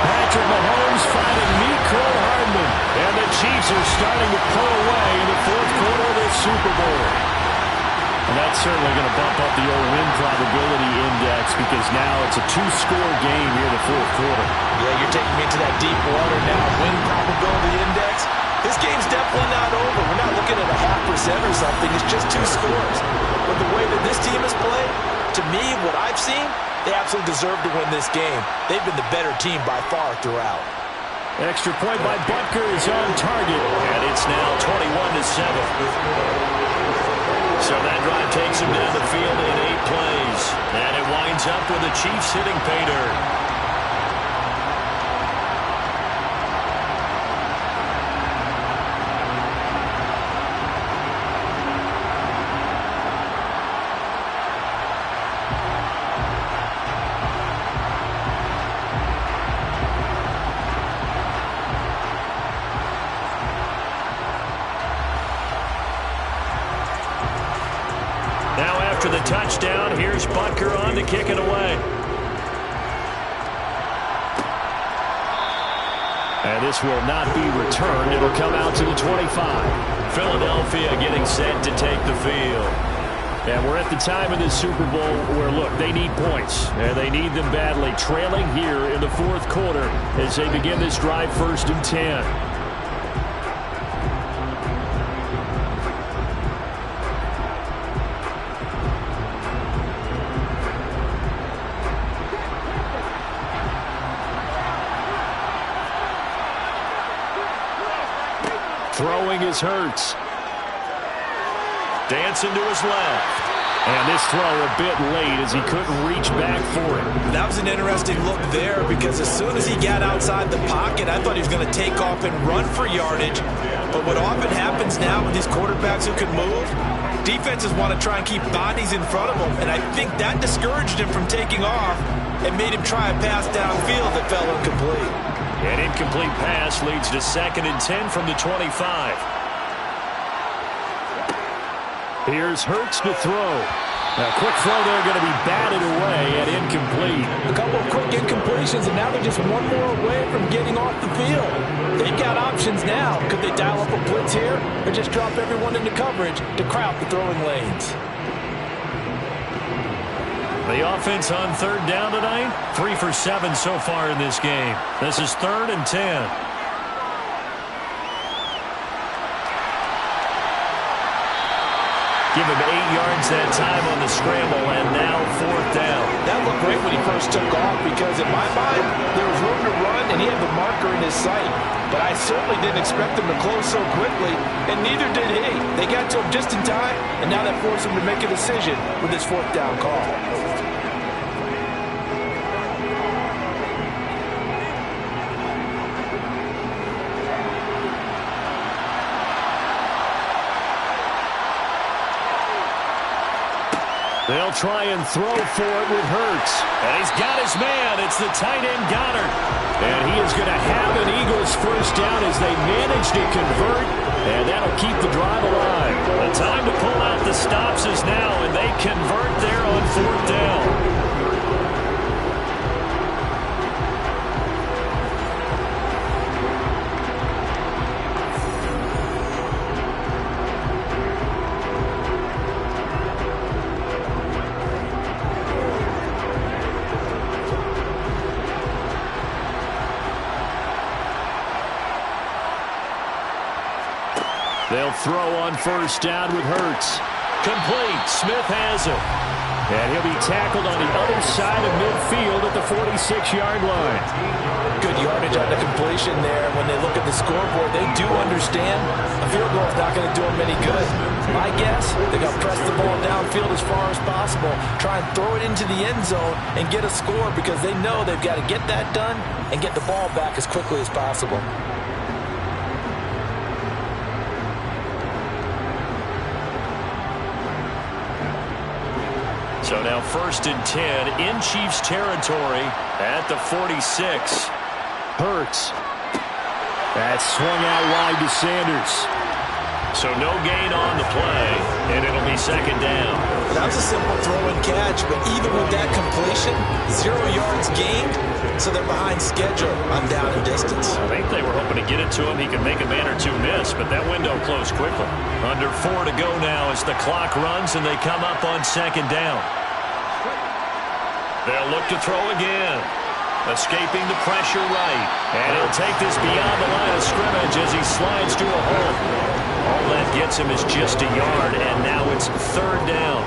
Speaker 2: Patrick Mahomes finding Mecole Hardman. And the Chiefs are starting to pull away in the fourth quarter of this Super Bowl. And that's certainly going to bump up the old win probability index because now it's a 2-score game here in the fourth quarter.
Speaker 3: Yeah, you're taking me into that deep water now. Win probability index. This game's definitely not over. We're not looking at a 0.5% or something. It's just 2 scores. But the way that this team has played, to me, what I've seen, they absolutely deserve to win this game. They've been the better team by far throughout.
Speaker 2: Extra point by Butker is on target. And it's now 21-7. So that drive takes him down the field in 8 plays. And it winds up with the Chiefs hitting pay dirt. After the touchdown, here's Butker on to kick it away. And this will not be returned. It'll come out to the 25. Philadelphia getting set to take the field. And we're at the time of this Super Bowl where, look, they need points. And they need them badly. Trailing here in the fourth quarter as they begin this drive 1st and 10. Throwing is Hurts. Dancing to his left. And this throw a bit late as he couldn't reach back for it.
Speaker 3: That was an interesting look there because as soon as he got outside the pocket, I thought he was going to take off and run for yardage. But what often happens now with these quarterbacks who can move, defenses want to try and keep bodies in front of them. And I think that discouraged him from taking off and made him try a pass downfield that fell incomplete.
Speaker 2: An incomplete pass leads to 2nd and 10 from the 25. Here's Hurts to throw. A quick throw there going to be batted away and incomplete.
Speaker 3: A couple of quick incompletions, and now they're just one more away from getting off the field. They've got options now. Could they dial up a blitz here or just drop everyone into coverage to crowd the throwing lanes?
Speaker 2: The offense on 3rd down tonight, 3 for 7 so far in this game. This is 3rd and 10. Give him 8 yards that time on the scramble, and now 4th down.
Speaker 3: That looked great when he first took off because in my mind, there was room to run and he had the marker in his sight. But I certainly didn't expect him to close so quickly, and neither did he. They got to him just in time, and now that forced him to make a decision with his 4th down call.
Speaker 2: They'll try and throw for it with Hurts. And he's got his man. It's the tight end Goddard. And he is going to have an Eagles first down as they manage to convert. And that'll keep the drive alive. The time to pull out the stops is now, and they convert there on 4th down. They'll throw on first down with Hurts. Complete. Smith has it. And he'll be tackled on the other side of midfield at the 46-yard line.
Speaker 3: Good yardage on the completion there. When they look at the scoreboard, they do understand a field goal is not going to do them any good. My guess, they're going to press the ball downfield as far as possible, try and throw it into the end zone and get a score because they know they've got to get that done and get the ball back as quickly as possible.
Speaker 2: So now 1st and 10 in Chiefs territory at the 46. Hurts. That's swung out wide to Sanders. So no gain on the play, and it'll be 2nd down.
Speaker 3: That was a simple throw and catch, but even with that completion, 0 yards gained, so they're behind schedule on down and distance.
Speaker 2: I think they were hoping to get it to him. He could make a man or two miss, but that window closed quickly. Under 4 to go now as the clock runs, and they come up on 2nd down. They'll look to throw again. Escaping the pressure right. And he'll take this beyond the line of scrimmage as he slides to a hole. All that gets him is just a yard, and now it's 3rd down.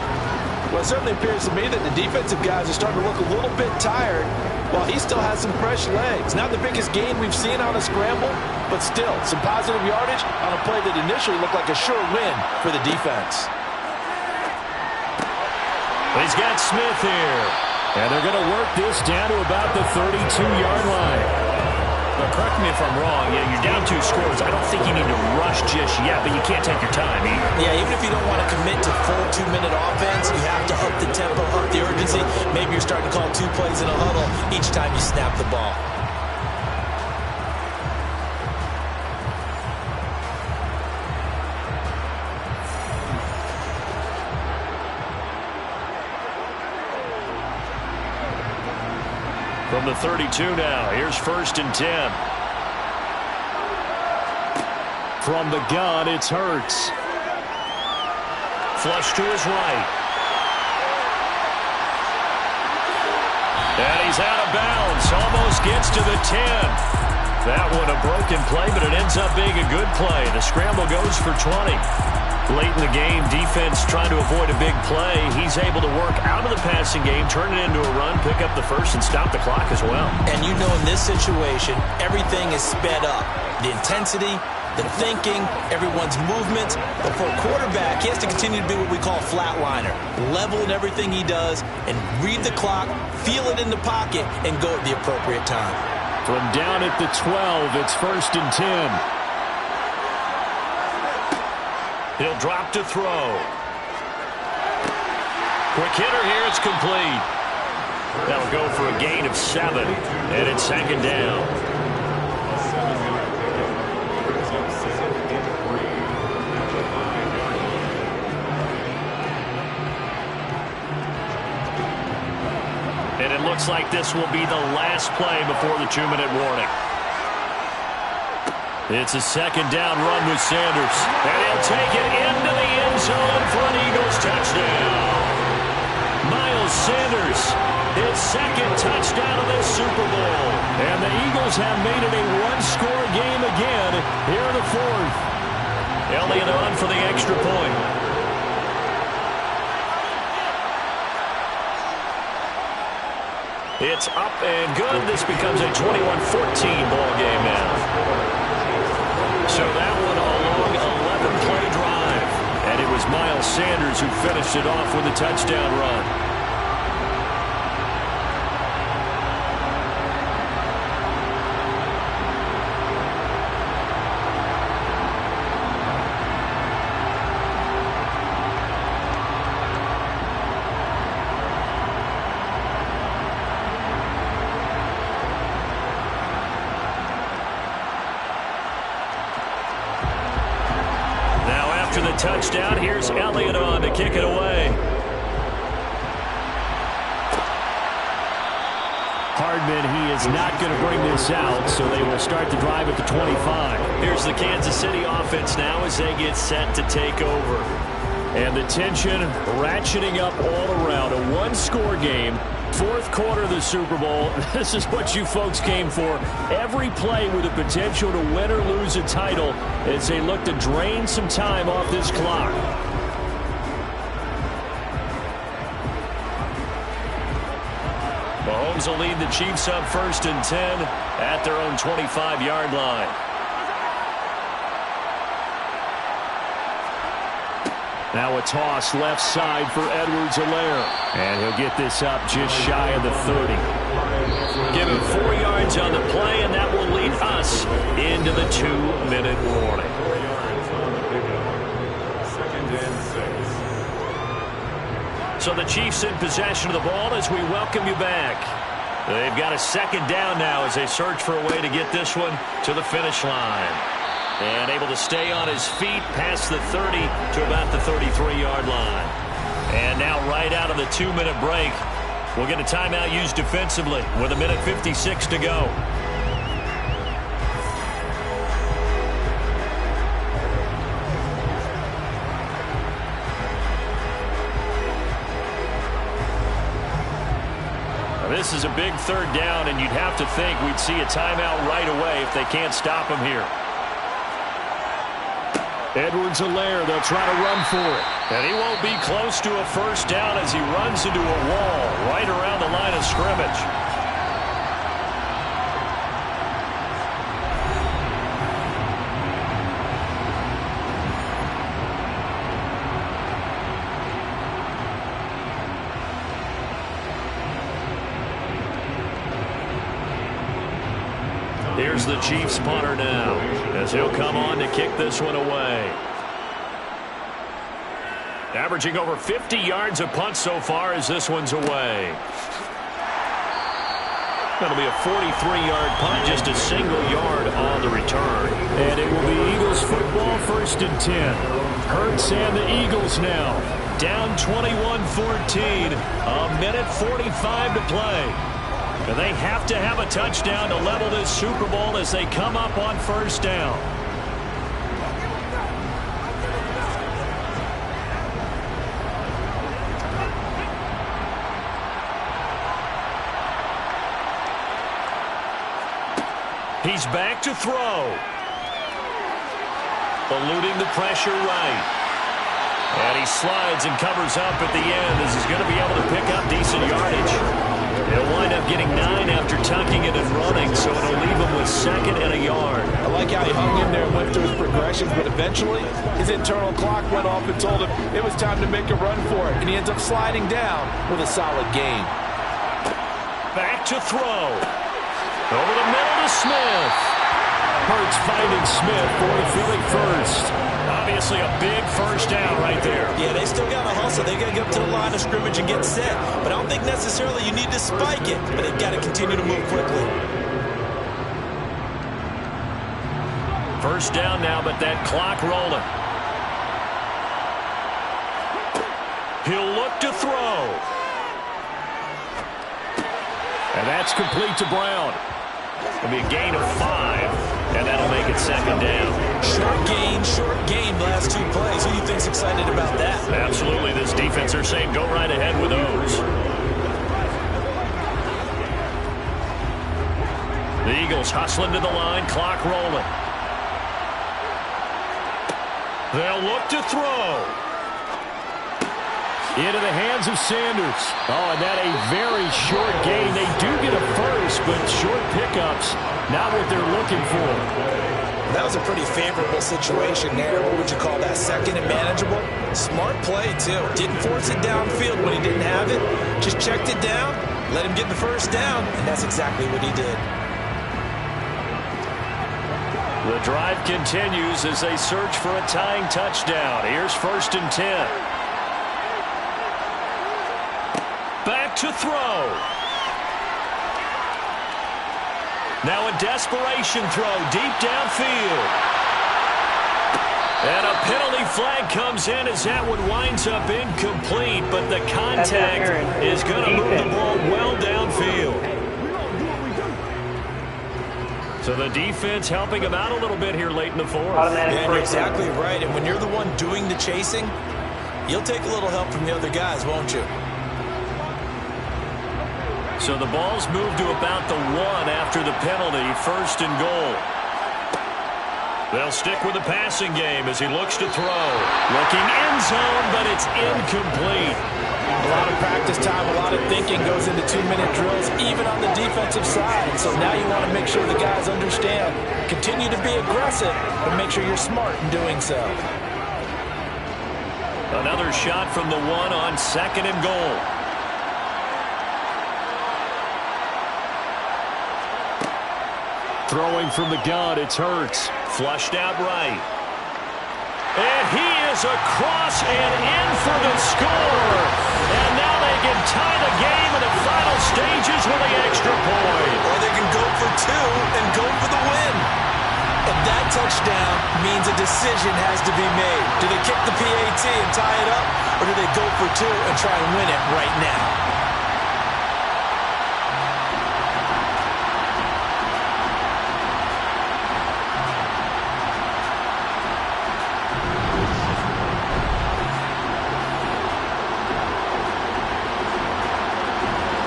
Speaker 3: Well, it certainly appears to me that the defensive guys are starting to look a little bit tired while he still has some fresh legs. Not the biggest gain we've seen on a scramble, but still some positive yardage on a play that initially looked like a sure win for the defense.
Speaker 2: He's got Smith here. And they're going to work this down to about the 32-yard line.
Speaker 7: But correct me if I'm wrong. Yeah, you're down 2 scores. I don't think you need to rush just yet, but you can't take your time either.
Speaker 4: Yeah, even if you don't want to commit to full 2-minute offense, you have to up the tempo, up the urgency. Maybe you're starting to call 2 plays in a huddle each time you snap the ball.
Speaker 2: From the 32 now, here's 1st and 10. From the gun, it's Hurts. Flush to his right. And he's out of bounds. Almost gets to the 10. That one a broken play, but it ends up being a good play. The scramble goes for 20. Late in the game, defense trying to avoid a big play. He's able to work out of the passing game, turn it into a run, pick up the first, and stop the clock as well.
Speaker 4: And you know in this situation, everything is sped up. The intensity, the thinking, everyone's movements. But for a quarterback, he has to continue to be what we call a flatliner. Level in everything he does and read the clock, feel it in the pocket, and go at the appropriate time.
Speaker 2: From down at the 12, it's 1st and 10. He'll drop to throw. Quick hitter here, it's complete. That'll go for a gain of 7, and it's 2nd down. And it looks like this will be the last play before the 2-minute warning. It's a 2nd down run with Sanders. And he'll take it into the end zone for an Eagles touchdown. Miles Sanders, his 2nd touchdown of this Super Bowl. And the Eagles have made it a 1-score game again here in the 4th. Elliott on for the extra point. It's up and good. This becomes a 21-14 ball game now. So that one a long 11-play drive. And it was Miles Sanders who finished it off with a touchdown run. after the touchdown. Here's Elliott on to kick it away. Hardman, he is not going to bring this out, so they will start the drive at the 25. Here's the Kansas City offense now as they get set to take over. And the tension ratcheting up all around. A one-score game, fourth quarter of the Super Bowl. This is what you folks came for. Every play with the potential to win or lose a title as they look to drain some time off this clock. Mahomes will lead the Chiefs up 1st and 10 at their own 25-yard line. Now a toss left side for Edwards-Helaire. And he'll get this up just shy of the 30. Give him 4 yards on the play, and that will lead us into the 2-minute warning. So the Chiefs in possession of the ball as we welcome you back. They've got a second down now as they search for a way to get this one to the finish line. And able to stay on his feet past the 30 to about the 33-yard line. And now right out of the 2-minute break, we'll get a timeout used defensively with 1:56 to go. This is a big third down, and you'd have to think we'd see a timeout right away if they can't stop him here. Edwards-Helaire, they'll try to run for it. And he won't be close to a first down as he runs into a wall right around the line of scrimmage. Here's the Chiefs punter now as he'll come on to kick this one away. Averaging over 50 yards a punt so far as this one's away. That'll be a 43-yard punt, just a single yard on the return. And it will be Eagles football, 1st and 10. Hurts and the Eagles now down 21-14. 1:45 to play. And they have to have a touchdown to level this Super Bowl as they come up on first down. He's back to throw. Eluding the pressure right. And he slides and covers up at the end as he's going to be able to pick up decent yardage. They'll wind up getting 9 after tucking it and running, so it'll leave him with 2nd and a yard.
Speaker 3: I like how he hung in there and went through his progressions, but eventually his internal clock went off and told him it was time to make a run for it, and he ends up sliding down with a solid gain.
Speaker 2: Back to throw. Over the middle to Smith. Hurts finding Smith for the Philly first. Obviously a big first down right there.
Speaker 4: Yeah, they still got to hustle. They got to get up to the line of scrimmage and get set. But I don't think necessarily you need to spike it. But they've got to continue to move quickly.
Speaker 2: First down now, but that clock rolling. He'll look to throw. And that's complete to Brown. It'll be a gain of 5, and that'll make it 2nd down.
Speaker 4: Short gain, last 2 plays. Who do you think's excited about that?
Speaker 2: Absolutely. This defense are saying go right ahead with those. The Eagles hustling to the line, clock rolling. They'll look to throw. Into the hands of Sanders. Oh, and that a very short gain. They do get a first, but short pickups, not what they're looking for.
Speaker 4: That was a pretty favorable situation there. What would you call that? 2nd and manageable? Smart play, too. Didn't force it downfield when he didn't have it. Just checked it down, let him get the first down, and that's exactly what he did.
Speaker 2: The drive continues as they search for a tying touchdown. Here's 1st and 10. Back to throw. Now a desperation throw deep downfield. And a penalty flag comes in as that one winds up incomplete, but the contact is going to move the ball well downfield. So the defense helping him out a little bit here late in the fourth.
Speaker 4: Yeah, you're exactly right. And when you're the one doing the chasing, you'll take a little help from the other guys, won't you?
Speaker 2: So the ball's moved to about the 1 after the penalty, 1st and goal. They'll stick with the passing game as he looks to throw. Looking end zone, but it's incomplete.
Speaker 3: A lot of practice time, a lot of thinking goes into 2-minute drills, even on the defensive side. And so now you want to make sure the guys understand. Continue to be aggressive, but make sure you're smart in doing so.
Speaker 2: Another shot from the 1 on 2nd and goal. Throwing from the gun, it's Hurts. Flushed out right. And he is across and in for the score. And now they can tie the game in the final stages with the extra point.
Speaker 4: Or they can go for 2 and go for the win. And that touchdown means a decision has to be made. Do they kick the PAT and tie it up, or do they go for 2 and try and win it right now?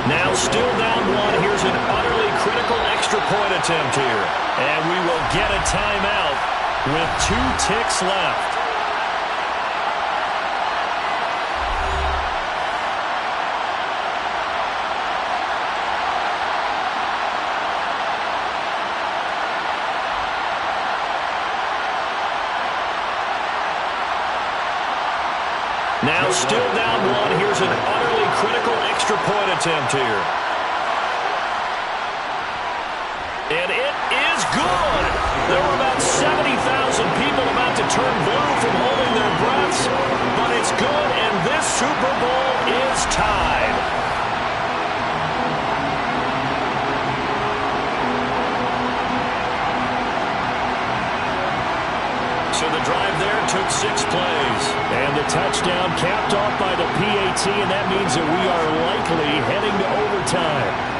Speaker 2: Now still down 1. Here's an utterly critical extra point attempt here. And we will get a timeout with 2 ticks left. Now still down 1. Here's an utterly critical extra point attempt here. And it is good. There were about 70,000 people about to turn blue from holding their breaths. But it's good, and this Super Bowl is tied. So the drive there took 6 plays. And the touchdown capped off by the PAT, and that means that we are likely heading to overtime.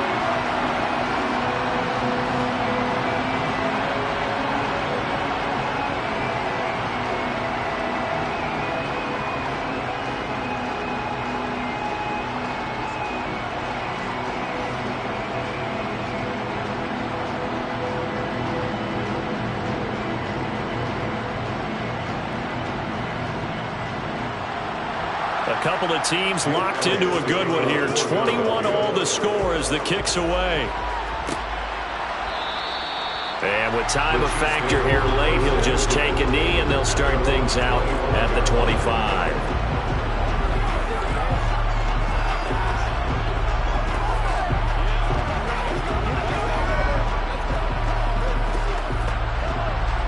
Speaker 2: A couple of teams locked into a good one here. 21 all the score as the kick's away. And with time a factor here late, he'll just take a knee and they'll start things out at the 25.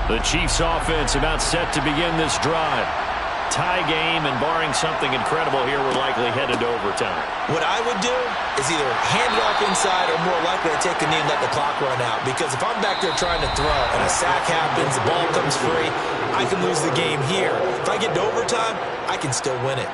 Speaker 2: The Chiefs offense about set to begin this drive. Tie game, and barring something incredible here, we're likely headed to overtime.
Speaker 4: What I would do is either hand it off inside or more likely to take a knee and let the clock run out. Because if I'm back there trying to throw and a sack happens, the ball comes free, I can lose the game here. If I get to overtime, I can still win it.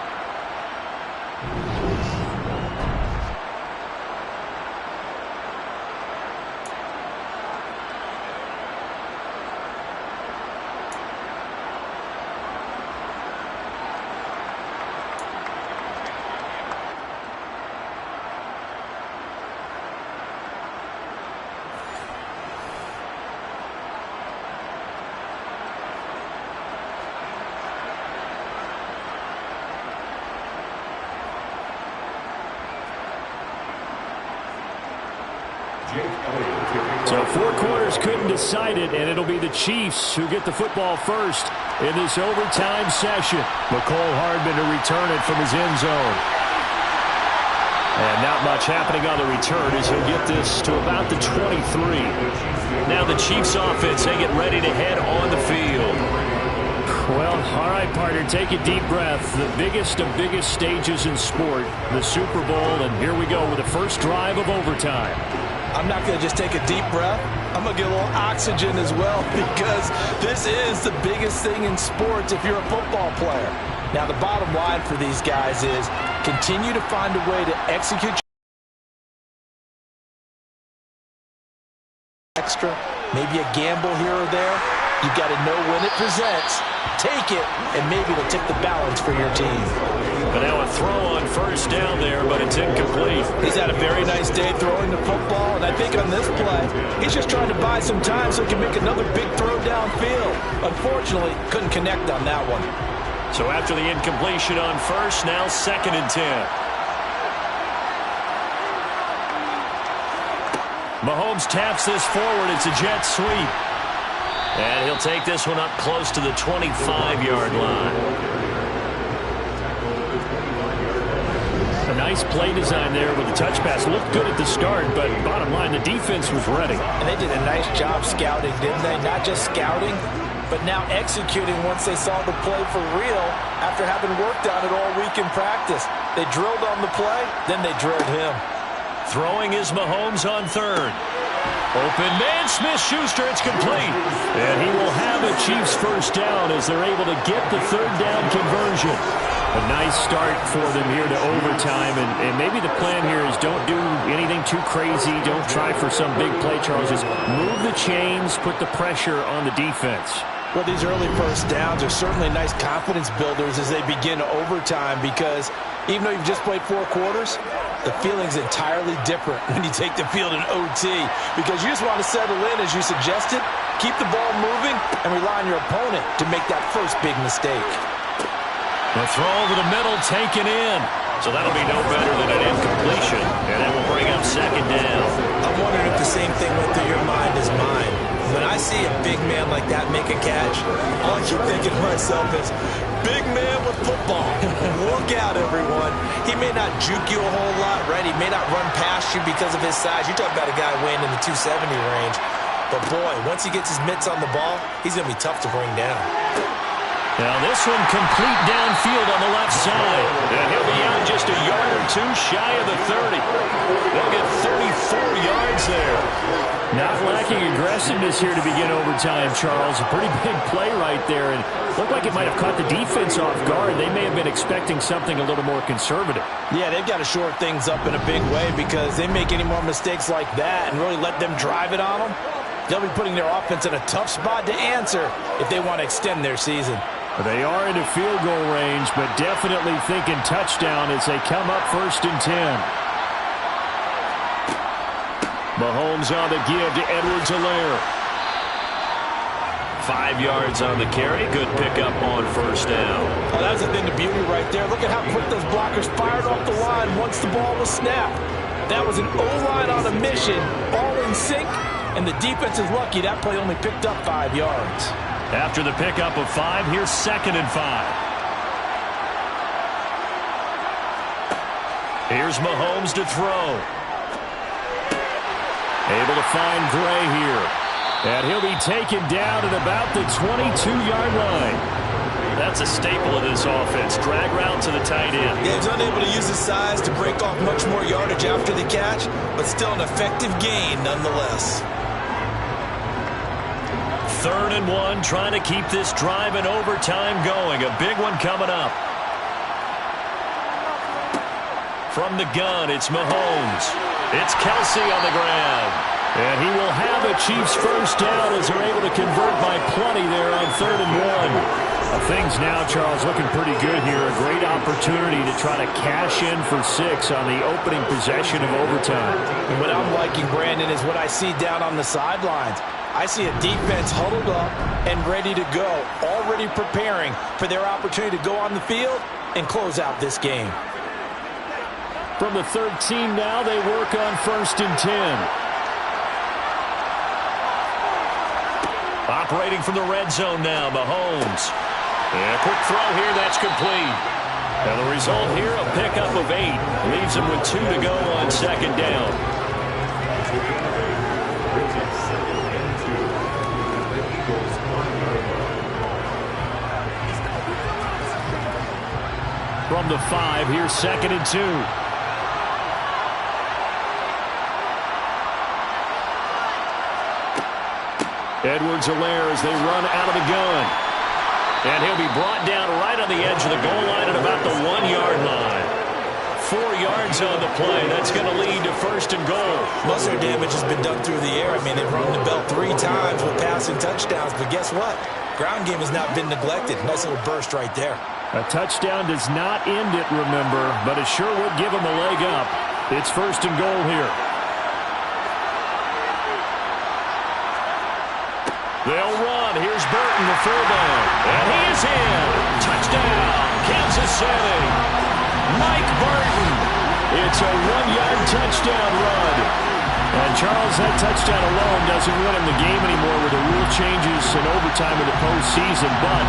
Speaker 2: So 4 quarters couldn't decide it, and it'll be the Chiefs who get the football first in this overtime session. McCole Hardman to return it from his end zone. And not much happening on the return as he'll get this to about the 23. Now the Chiefs offense, they get ready to head on the field. Well, all right, partner, take a deep breath. The biggest of biggest stages in sport, the Super Bowl, and here we go with the first drive of overtime.
Speaker 3: I'm not going to just take a deep breath. I'm I'm going to get a little oxygen as well because this is the biggest thing in sports if you're a football player. Now, the bottom line for these guys is continue to find a way to execute extra, maybe a gamble here or there. You've got to know when it presents, take it, and maybe it'll tip the balance for your team.
Speaker 2: But now a throw on first down there, but it's incomplete.
Speaker 3: He's had a very nice day throwing the football, and I think on this play, he's just trying to buy some time so he can make another big throw downfield. Unfortunately, couldn't connect on that one.
Speaker 2: So after the incompletion on first, now 2nd and 10. Mahomes taps this forward. It's a jet sweep. And he'll take this one up close to the 25-yard line.
Speaker 7: A nice play design there with the touch pass. Looked good at the start, but bottom line, the defense was ready.
Speaker 3: And they did a nice job scouting, didn't they? Not just scouting, but now executing once they saw the play for real after having worked on it all week in practice. They drilled on the play, then they drilled him.
Speaker 2: Throwing is Mahomes on 3rd. Open man, Smith-Schuster, it's complete. And he will have a Chiefs first down as they're able to get the 3rd down conversion.
Speaker 7: A nice start for them here to overtime, and maybe the plan here is don't do anything too crazy. Don't try for some big play, Charles. Just move the chains, put the pressure on the defense.
Speaker 3: Well, these early first downs are certainly nice confidence builders as they begin overtime because even though you've just played 4 quarters, the feeling's entirely different when you take the field in OT because you just want to settle in, as you suggested, keep the ball moving, and rely on your opponent to make that first big mistake.
Speaker 2: The throw over the middle taken in. So that'll be no better than an incompletion, and that will bring up 2nd down.
Speaker 4: I'm wondering if the same thing went through your mind as mine. When I see a big man like that make a catch, all I keep thinking to myself is, big man with football. Look out, everyone. He may not juke you a whole lot, right? He may not run past you because of his size. You talk about a guy weighing in the 270 range. But, boy, once he gets his mitts on the ball, he's going to be tough to bring down.
Speaker 2: Now this one complete downfield on the left side. And he'll be out just a yard or two shy of the 30. They'll get 34 yards there.
Speaker 7: Not lacking aggressiveness here to begin overtime, Charles. A pretty big play right there, and looked like it might have caught the defense off guard. They may have been expecting something a little more conservative.
Speaker 3: Yeah, they've got to shore things up in a big way because they make any more mistakes like that and really let them drive it on them, they'll be putting their offense in a tough spot to answer if they want to extend their season.
Speaker 7: They are into field goal range, but definitely thinking touchdown as they come up 1st and 10.
Speaker 2: Mahomes on the give to Edwards-Helaire. 5 yards on the carry. Good pickup on first down.
Speaker 3: Oh, that's the thing of beauty right there. Look at how quick those blockers fired off the line once the ball was snapped. That was an O-line on a mission, all in sync, and the defense is lucky that play only picked up 5 yards.
Speaker 2: After the pickup of 5, here's 2nd and 5. Here's Mahomes to throw. Able to find Gray here. And he'll be taken down at about the 22-yard line. That's a staple of this offense. Drag route to the tight end.
Speaker 4: Yeah, he's unable to use his size to break off much more yardage after the catch, but still an effective gain nonetheless.
Speaker 2: 3rd and 1, trying to keep this drive in overtime going. A big one coming up. From the gun, it's Mahomes. It's Kelsey on the ground. And he will have a Chiefs first down as they're able to convert by plenty there on 3rd and 1.
Speaker 7: Things now, Charles, looking pretty good here. A great opportunity to try to cash in for 6 on the opening possession of overtime.
Speaker 3: And what I'm liking, Brandon, is what I see down on the sidelines. I see a defense huddled up and ready to go, already preparing for their opportunity to go on the field and close out this game.
Speaker 7: From the 13 now, they work on 1st and 10.
Speaker 2: Operating from the red zone now, Mahomes. And a quick throw here, that's complete. And the result here, a pickup of 8. Leaves him with 2 to go on 2nd down.
Speaker 7: From the 5, here's 2nd and 2. Edwards-Helaire as they run out of the gun. And he'll be brought down right on the edge of the goal line at about the 1-yard line. 4 yards on the play. That's going to lead to first and goal.
Speaker 4: Most of their damage has been done through the air. I mean, they've rung the bell 3 times with passing touchdowns. But guess what? Ground game has not been neglected. Nice little burst right there.
Speaker 7: A touchdown does not end it, remember, but it sure would give them a leg up. It's first and goal here. They'll run. Here's Burton, the fullback. And he is in. Touchdown, Kansas City. Mike Burton. It's a 1-yard touchdown run. And Charles, that touchdown alone doesn't win him the game anymore with the rule changes and overtime in the postseason. But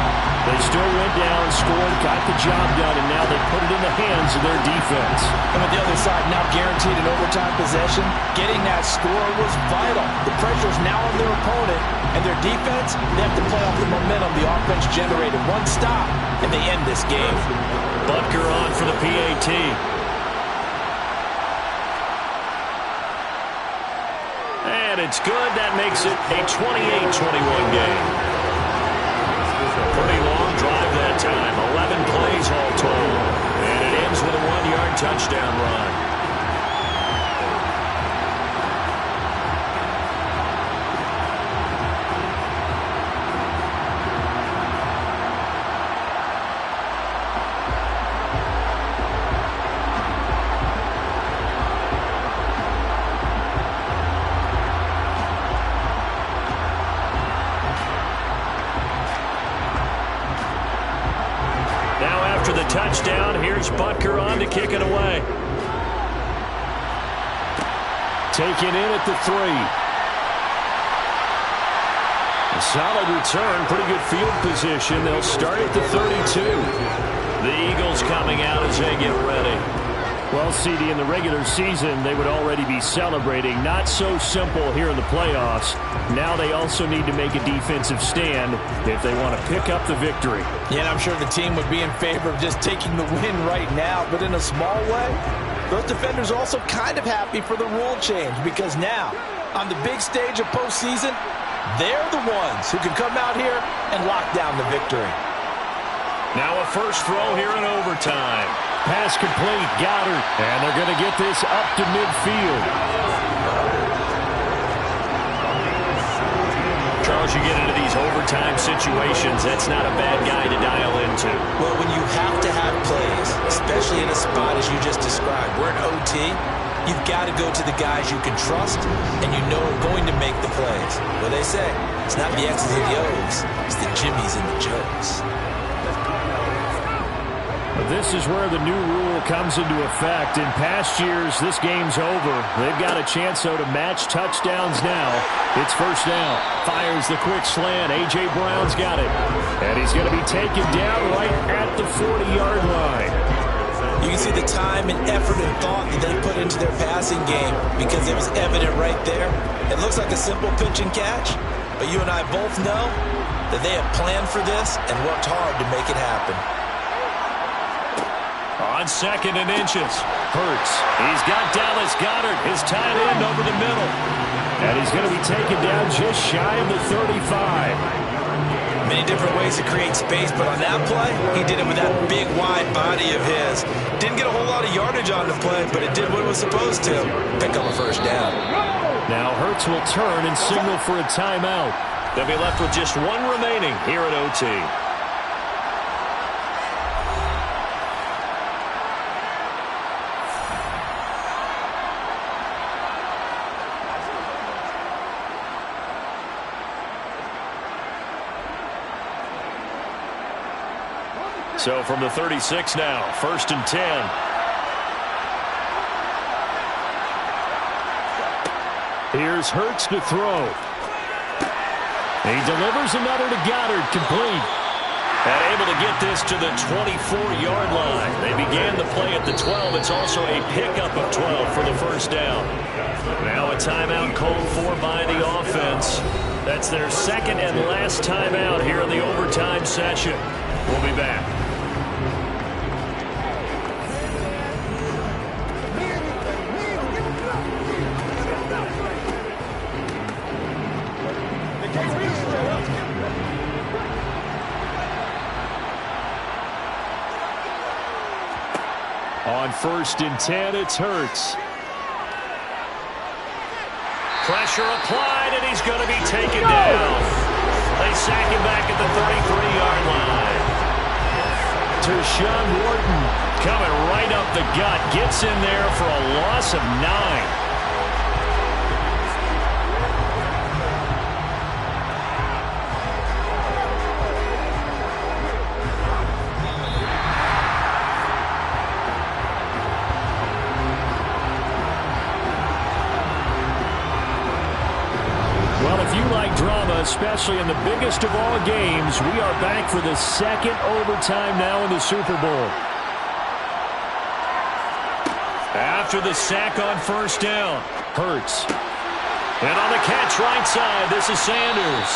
Speaker 7: they still went down, scored, got the job done, and now they put it in the hands of their defense.
Speaker 3: And on the other side, now guaranteed an overtime possession. Getting that score was vital. The pressure is now on their opponent, and their defense, they have to play off the momentum the offense generated. One stop, and they end this game.
Speaker 7: Butker on for the PAT. And it's good. That makes it a 28-21 game. Pretty long drive that time. 11 plays all told. And it ends with a 1-yard touchdown run. Touchdown. Here's Butker on to kick it away. Taken in at the 3. A solid return. Pretty good field position. They'll start at the 32. The Eagles coming out as they get ready. Well, CD, in the regular season, they would already be celebrating. Not so simple here in the playoffs. Now they also need to make a defensive stand if they want to pick up the victory.
Speaker 3: Yeah, and I'm sure the team would be in favor of just taking the win right now. But in a small way, those defenders are also kind of happy for the rule change, because now, on the big stage of postseason, they're the ones who can come out here and lock down the victory.
Speaker 7: Now a first throw here in overtime. Pass complete, Goddard, and they're going to get this up to midfield. Charles, you get into these overtime situations, that's not a bad guy to dial into.
Speaker 4: Well, when you have to have plays, especially in a spot as you just described, we're in OT, you've got to go to the guys you can trust and you know are going to make the plays. What they say, it's not the X's and the O's, it's the Jimmies and the Joes.
Speaker 7: This is where the new rule comes into effect. In past years, this game's over. They've got a chance, though, to match touchdowns now. It's first down. Fires the quick slant. A.J. Brown's got it. And he's going to be taken down right at the 40-yard line.
Speaker 4: You can see the time and effort and thought that they put into their passing game, because it was evident right there. It looks like a simple pitch and catch, but you and I both know that they have planned for this and worked hard to make it happen.
Speaker 7: On second and inches, Hurts. He's got Dallas Goedert, his tight end, over the middle. And he's going to be taken down just shy of the 35.
Speaker 4: Many different ways to create space, but on that play, he did it with that big, wide body of his. Didn't get a whole lot of yardage on the play, but it did what it was supposed to. Pick up a first down.
Speaker 7: Now Hurts will turn and signal for a timeout. They'll be left with just one remaining here at OT. So from the 36 now, first and 10. Here's Hurts to throw. He delivers another to Goddard, complete. And able to get this to the 24-yard line. They began the play at the 12. It's also a pickup of 12 for the first down. Now a timeout called for by the offense. That's their second and last timeout here in the overtime session. We'll be back. On 1st and 10, it's Hurts. Pressure applied, and he's going to be taken down. They sack him back at the 33-yard line. Tershawn Wharton coming right up the gut. Gets in there for a loss of 9. Especially in the biggest of all games, we are back for the second overtime now in the Super Bowl. After the sack on 1st down, Hurts. And on the catch right side, this is Sanders.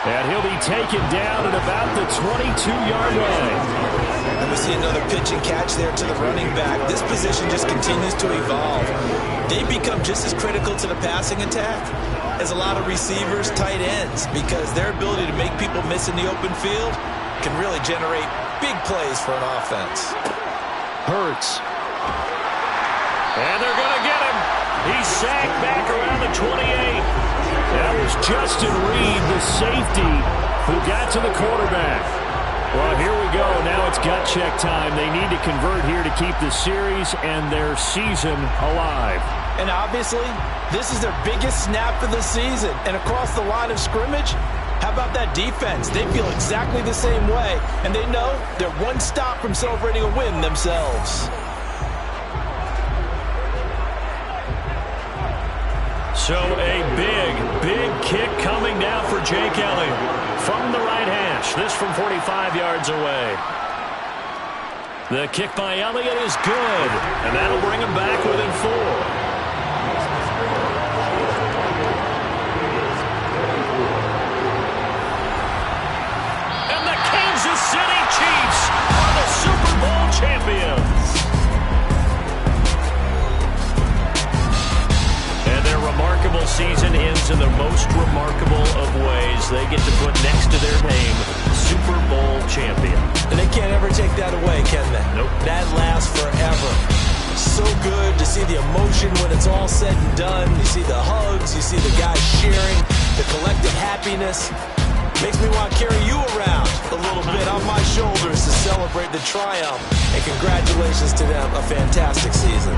Speaker 7: And he'll be taken down at about the 22-yard line.
Speaker 4: And we see another pitch and catch there to the running back. This position just continues to evolve. They become just as critical to the passing attack as a lot of receivers, tight ends, because their ability to make people miss in the open field can really generate big plays for an offense.
Speaker 7: Hurts. And they're going to get him. He's sacked back around the 28. That was Justin Reed, the safety, who got to the quarterback. Well, here we go. Now it's gut check time. They need to convert here to keep the series and their season alive.
Speaker 3: And obviously, this is their biggest snap of the season. And across the line of scrimmage, how about that defense? They feel exactly the same way. And they know they're one stop from celebrating a win themselves.
Speaker 7: So a big kick coming down for Jake Elliott from the right hash. This from 45 yards away. The kick by Elliott is good, and that'll bring him back within 4. And the Kansas City Chiefs are the Super Bowl champions. And their remarkable season ends in the most remarkable of ways. They get to put next to their name, Super Bowl champion.
Speaker 4: And they can't ever take that away, can they?
Speaker 7: Nope.
Speaker 4: That lasts forever. So good to see the emotion when it's all said and done. You see the hugs, you see the guys cheering, the collective happiness. Makes me want to carry you around a little bit on my shoulders to celebrate the triumph. And congratulations to them, a fantastic season.